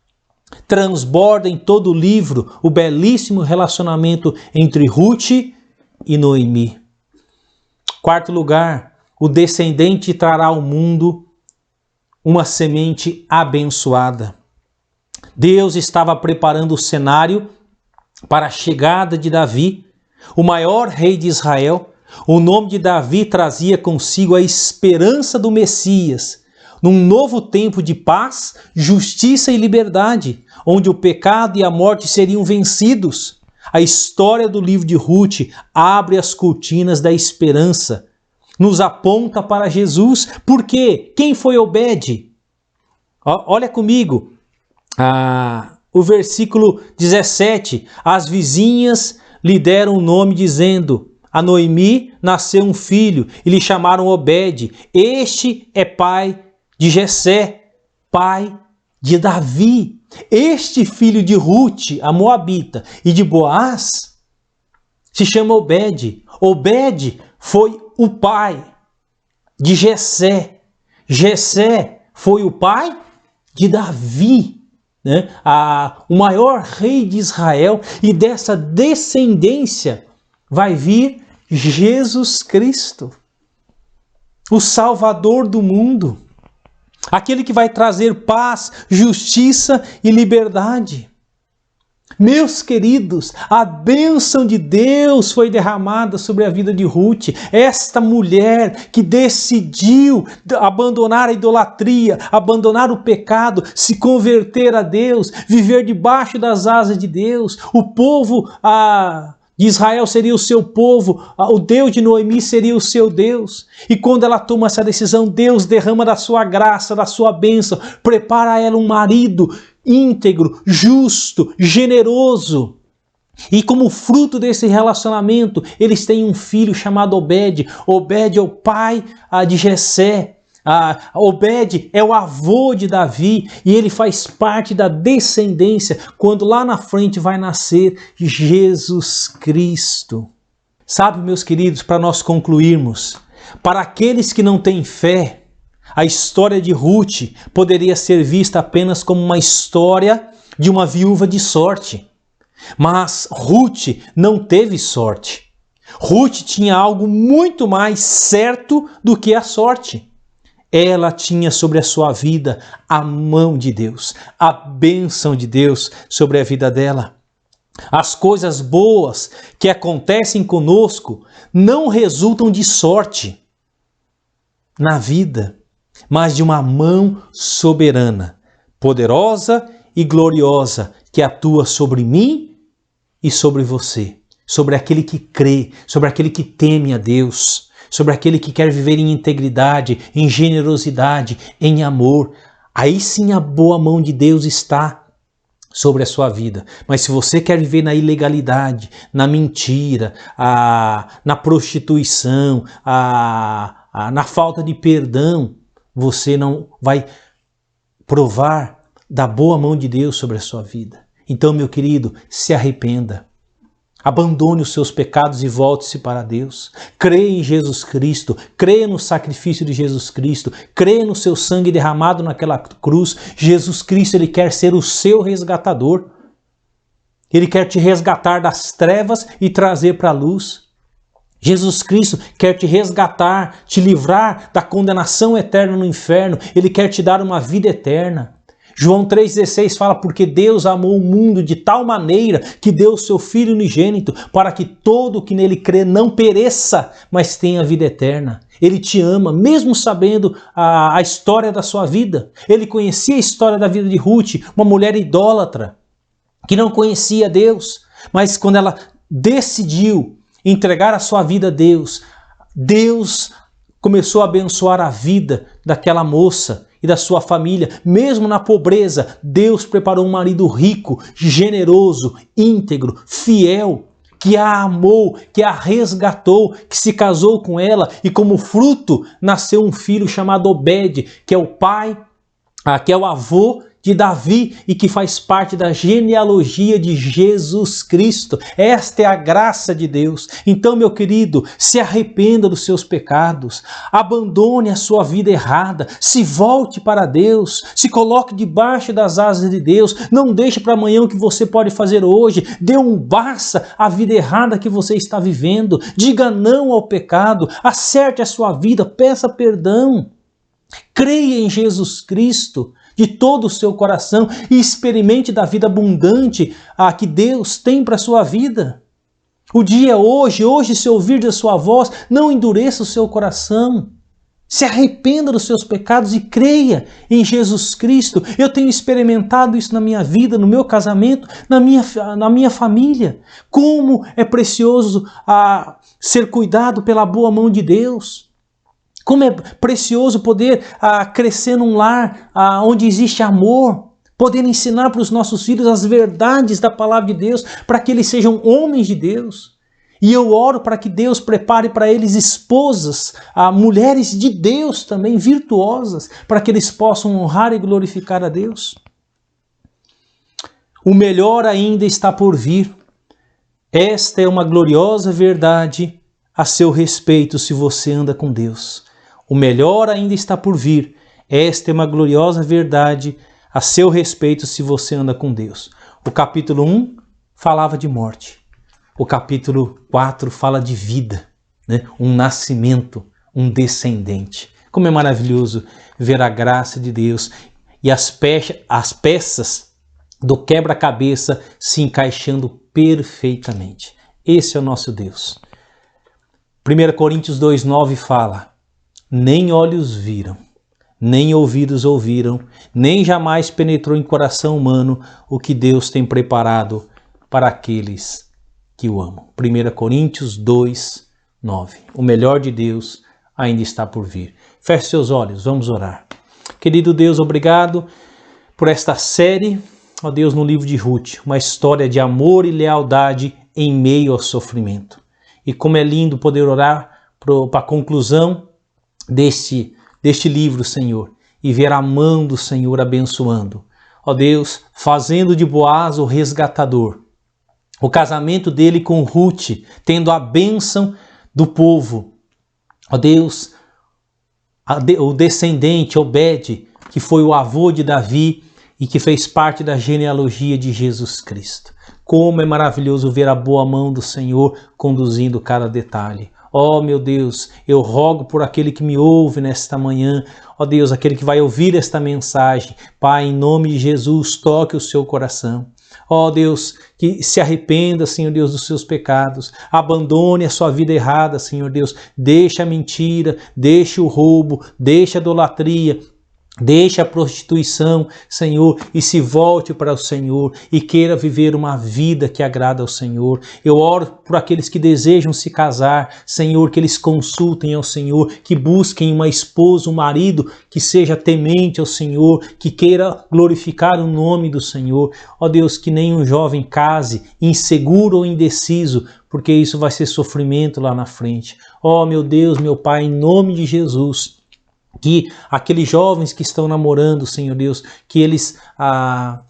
Speaker 3: Transborda em todo o livro o belíssimo relacionamento entre Ruth e Noemi. 4º lugar, o descendente trará ao mundo uma semente abençoada. Deus estava preparando o cenário para a chegada de Davi, o maior rei de Israel. O nome de Davi trazia consigo a esperança do Messias, num novo tempo de paz, justiça e liberdade, onde o pecado e a morte seriam vencidos. A história do livro de Ruth abre as cortinas da esperança, nos aponta para Jesus. Por quê? Quem foi Obed? Olha comigo, o versículo 17. As vizinhas lhe deram o nome dizendo: a Noemi nasceu um filho e lhe chamaram Obed. Este é pai de Jessé, pai de Davi. Este filho de Ruth, a Moabita, e de Boaz, se chama Obed. Obed foi o pai de Jessé. Jessé foi o pai de Davi, né? O maior rei de Israel, e dessa descendência vai vir Jesus Cristo, o Salvador do mundo. Aquele que vai trazer paz, justiça e liberdade. Meus queridos, a bênção de Deus foi derramada sobre a vida de Ruth. Esta mulher que decidiu abandonar a idolatria, abandonar o pecado, se converter a Deus, viver debaixo das asas de Deus. O povo de Israel seria o seu povo, o Deus de Noemi seria o seu Deus. E quando ela toma essa decisão, Deus derrama da sua graça, da sua bênção, prepara a ela um marido íntegro, justo, generoso. E como fruto desse relacionamento, eles têm um filho chamado Obed. Obed é o pai de Jessé. Obed é o avô de Davi e ele faz parte da descendência quando lá na frente vai nascer Jesus Cristo. Sabe, meus queridos, para nós concluirmos, para aqueles que não têm fé, a história de Ruth poderia ser vista apenas como uma história de uma viúva de sorte. Mas Ruth não teve sorte. Ruth tinha algo muito mais certo do que a sorte. Ela tinha sobre a sua vida a mão de Deus, a bênção de Deus sobre a vida dela. As coisas boas que acontecem conosco não resultam de sorte na vida, mas de uma mão soberana, poderosa e gloriosa, que atua sobre mim e sobre você, sobre aquele que crê, sobre aquele que teme a Deus, sobre aquele que quer viver em integridade, em generosidade, em amor. Aí sim a boa mão de Deus está sobre a sua vida. Mas se você quer viver na ilegalidade, na mentira, na prostituição, na falta de perdão, você não vai provar da boa mão de Deus sobre a sua vida. Então, meu querido, se arrependa. Abandone os seus pecados e volte-se para Deus. Creia em Jesus Cristo, creia no sacrifício de Jesus Cristo, creia no seu sangue derramado naquela cruz. Jesus Cristo, Ele quer ser o seu resgatador. Ele quer te resgatar das trevas e trazer para a luz. Jesus Cristo quer te resgatar, te livrar da condenação eterna no inferno. Ele quer te dar uma vida eterna. João 3,16 fala, porque Deus amou o mundo de tal maneira que deu o seu Filho unigênito para que todo o que nele crê não pereça, mas tenha vida eterna. Ele te ama, mesmo sabendo a história da sua vida. Ele conhecia a história da vida de Ruth, uma mulher idólatra, que não conhecia Deus, mas quando ela decidiu entregar a sua vida a Deus, Deus começou a abençoar a vida daquela moça e da sua família. Mesmo na pobreza, Deus preparou um marido rico, generoso, íntegro, fiel, que a amou, que a resgatou, que se casou com ela e como fruto nasceu um filho chamado Obed, que é o pai, que é o avô de Davi e que faz parte da genealogia de Jesus Cristo. Esta é a graça de Deus. Então, meu querido, se arrependa dos seus pecados, abandone a sua vida errada, se volte para Deus, se coloque debaixo das asas de Deus, não deixe para amanhã o que você pode fazer hoje, dê um basta à vida errada que você está vivendo, diga não ao pecado, acerte a sua vida, peça perdão, creia em Jesus Cristo de todo o seu coração e experimente da vida abundante que Deus tem para a sua vida. O dia é hoje, se ouvir da sua voz, não endureça o seu coração. Se arrependa dos seus pecados e creia em Jesus Cristo. Eu tenho experimentado isso na minha vida, no meu casamento, na minha família. Como é precioso ser cuidado pela boa mão de Deus. Como é precioso poder crescer num lar onde existe amor, poder ensinar para os nossos filhos as verdades da palavra de Deus, para que eles sejam homens de Deus. E eu oro para que Deus prepare para eles esposas, mulheres de Deus também, virtuosas, para que eles possam honrar e glorificar a Deus. O melhor ainda está por vir. Esta é uma gloriosa verdade a seu respeito se você anda com Deus. O melhor ainda está por vir. Esta é uma gloriosa verdade a seu respeito se você anda com Deus. O capítulo 1 falava de morte. O capítulo 4 fala de vida, né? Um nascimento, um descendente. Como é maravilhoso ver a graça de Deus e as peças do quebra-cabeça se encaixando perfeitamente. Esse é o nosso Deus. 1 Coríntios 2,9 fala: nem olhos viram, nem ouvidos ouviram, nem jamais penetrou em coração humano o que Deus tem preparado para aqueles que o amam. 1 Coríntios 2,9. O melhor de Deus ainda está por vir. Feche seus olhos, vamos orar. Querido Deus, obrigado por esta série, ó Deus, no livro de Ruth, uma história de amor e lealdade em meio ao sofrimento. E como é lindo poder orar para a conclusão deste livro, Senhor, e ver a mão do Senhor abençoando. Ó Deus, fazendo de Boaz o resgatador. O casamento dele com Ruth, tendo a bênção do povo. Ó Deus, o descendente Obed, que foi o avô de Davi e que fez parte da genealogia de Jesus Cristo. Como é maravilhoso ver a boa mão do Senhor conduzindo cada detalhe. Ó meu Deus, eu rogo por aquele que me ouve nesta manhã, ó Deus, aquele que vai ouvir esta mensagem. Pai, em nome de Jesus, toque o seu coração. Ó Deus, que se arrependa, Senhor Deus, dos seus pecados. Abandone a sua vida errada, Senhor Deus. Deixe a mentira, deixe o roubo, deixe a idolatria. Deixe a prostituição, Senhor, e se volte para o Senhor e queira viver uma vida que agrada ao Senhor. Eu oro por aqueles que desejam se casar, Senhor, que eles consultem ao Senhor, que busquem uma esposa, um marido que seja temente ao Senhor, que queira glorificar o nome do Senhor. Ó Deus, que nenhum jovem case inseguro ou indeciso, porque isso vai ser sofrimento lá na frente. Ó meu Deus, meu Pai, em nome de Jesus, que aqueles jovens que estão namorando, Senhor Deus, que eles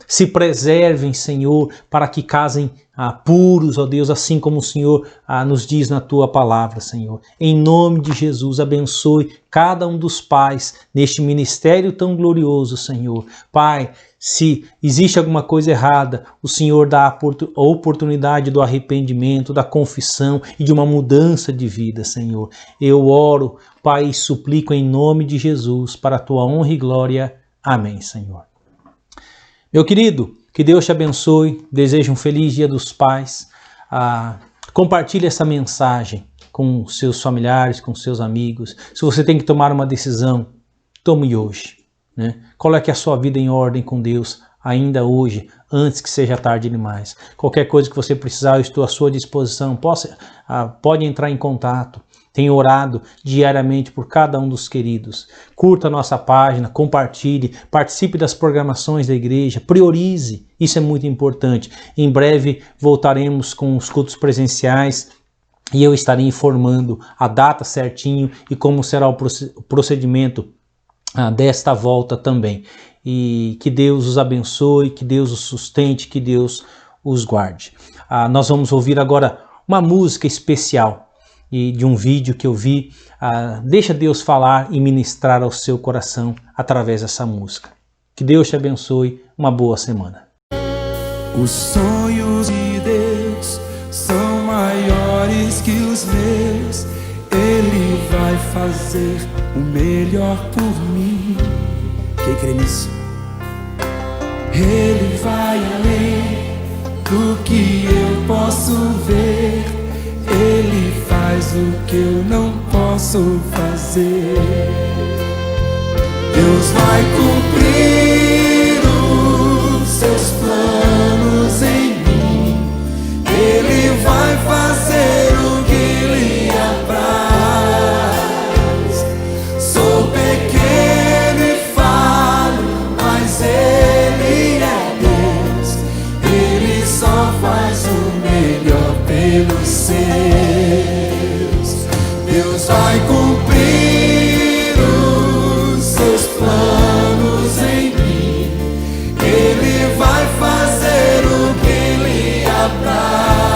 Speaker 3: se preservem, Senhor, para que casem puros, ó Deus, assim como o Senhor nos diz na tua palavra, Senhor. Em nome de Jesus, abençoe cada um dos pais neste ministério tão glorioso, Senhor. Pai, se existe alguma coisa errada, o Senhor dá a oportunidade do arrependimento, da confissão e de uma mudança de vida, Senhor. Eu oro, Pai, e suplico em nome de Jesus, para a tua honra e glória. Amém, Senhor. Meu querido, que Deus te abençoe, desejo um feliz Dia dos Pais. Compartilhe essa mensagem com seus familiares, com seus amigos. Se você tem que tomar uma decisão, tome hoje, né? Coloque a sua vida em ordem com Deus ainda hoje, antes que seja tarde demais. Qualquer coisa que você precisar, eu estou à sua disposição. Pode entrar em contato. Tenho orado diariamente por cada um dos queridos. Curta a nossa página, compartilhe, participe das programações da igreja, priorize, isso é muito importante. Em breve voltaremos com os cultos presenciais e eu estarei informando a data certinho e como será o procedimento desta volta também. E que Deus os abençoe, que Deus os sustente, que Deus os guarde. Nós vamos ouvir agora uma música especial e de um vídeo que eu vi. Deixa Deus falar e ministrar ao seu coração através dessa música. Que Deus te abençoe, uma boa semana.
Speaker 5: Os sonhos de Deus são maiores que os meus. Ele vai fazer o melhor por mim. Quem crê nisso? Ele vai além do que eu posso ver. Ele faz o que eu não posso fazer. Deus vai cumprir os seus planos em mim. Ele vai fazer o que lhe apraz. Sou pequeno e falho, mas Ele é Deus. Ele só faz o melhor pelos seus. Deus vai cumprir os seus planos em mim. Ele vai fazer o que lhe apraz.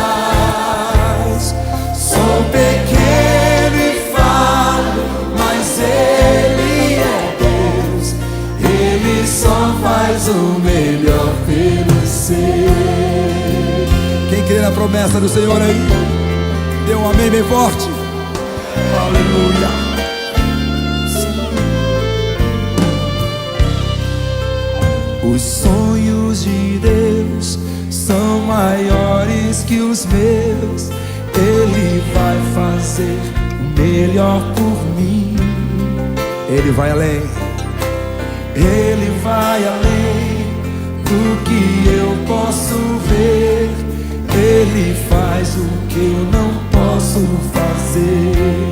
Speaker 5: Sou pequeno e falho, mas Ele é Deus. Ele só faz o melhor pelos seus. Quem crê na promessa do Senhor aí? Dê um amém bem forte. Aleluia. Os sonhos de Deus são maiores que os meus. Ele vai fazer o melhor por mim. Ele vai além. Ele vai além do que eu posso ver. Ele faz o que eu não posso fazer.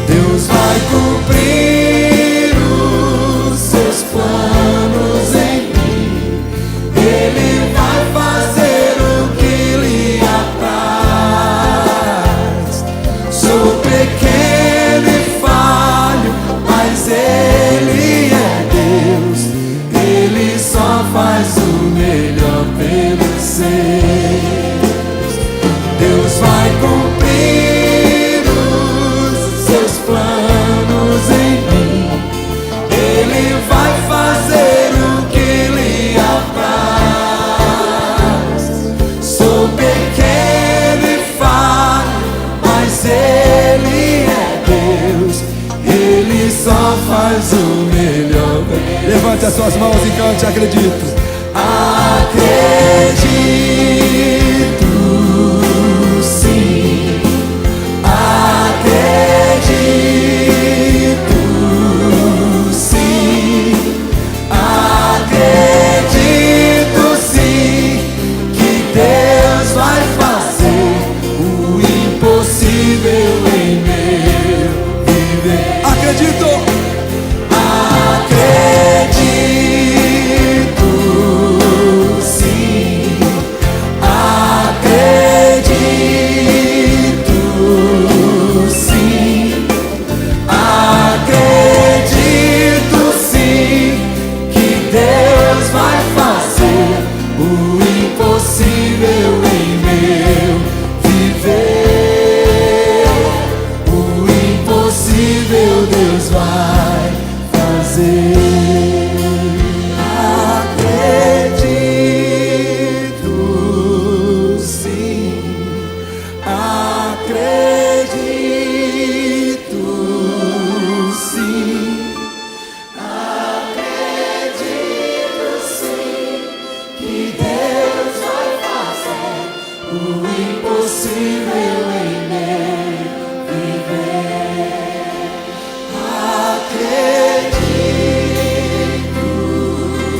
Speaker 5: Deus vai cumprir os seus planos em mim. Ele vai fazer o que lhe apraz. Sou pequeno e falho, mas Ele é Deus. Ele só faz o melhor pelos seus. Deus vai cumprir os seus planos em mim. Ele vai fazer o que lhe apraz. Sou pequeno e falho, mas Ele é Deus. Ele só faz o melhor. Levante as suas mãos e cante, acredito. Acredito, sim, acredito, sim, acredito, sim, que Deus vai fazer o impossível em meu viver. Acredito, acredito, sim,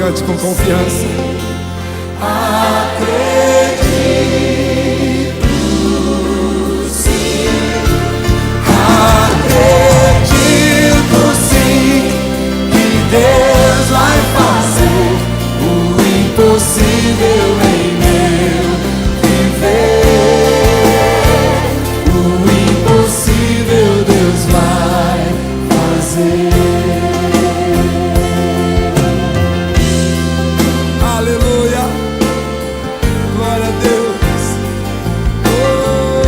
Speaker 5: Cante com confiança.
Speaker 2: Acredito sim, acredito sim, que Deus vai fazer o impossível em meu viver. O impossível Deus vai fazer.
Speaker 5: Aleluia. Glória a Deus. Oh.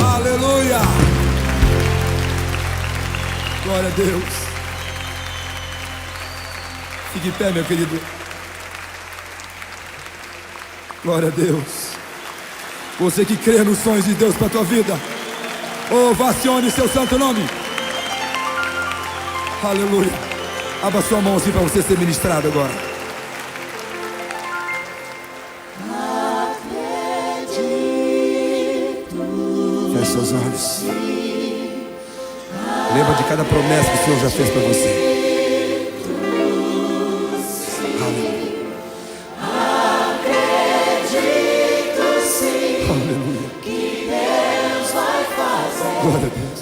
Speaker 5: Aleluia. Glória a Deus. Fique em pé, meu querido. Glória a Deus. Você que crê nos sonhos de Deus para a tua vida, ovacione seu santo nome. Aleluia. Abra sua mão assim para você ser ministrado agora. Feche seus olhos. Lembra de cada promessa que o Senhor já fez para você. Aleluia. Glória a Deus.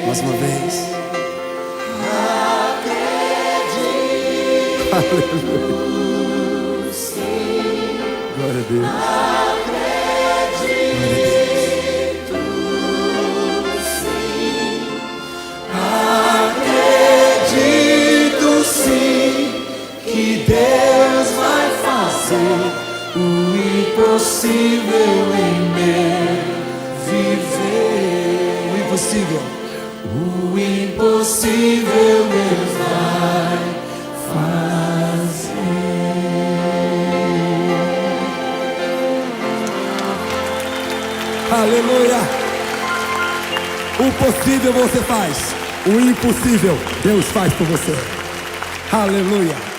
Speaker 5: Mais uma vez. Aleluia. Glória a Deus.
Speaker 2: Acredito sim que Deus vai fazer o impossível em meu viver.
Speaker 5: O impossível.
Speaker 2: O impossível Deus vai fazer.
Speaker 5: Aleluia. O possível você faz. O impossível Deus faz por você. Aleluia.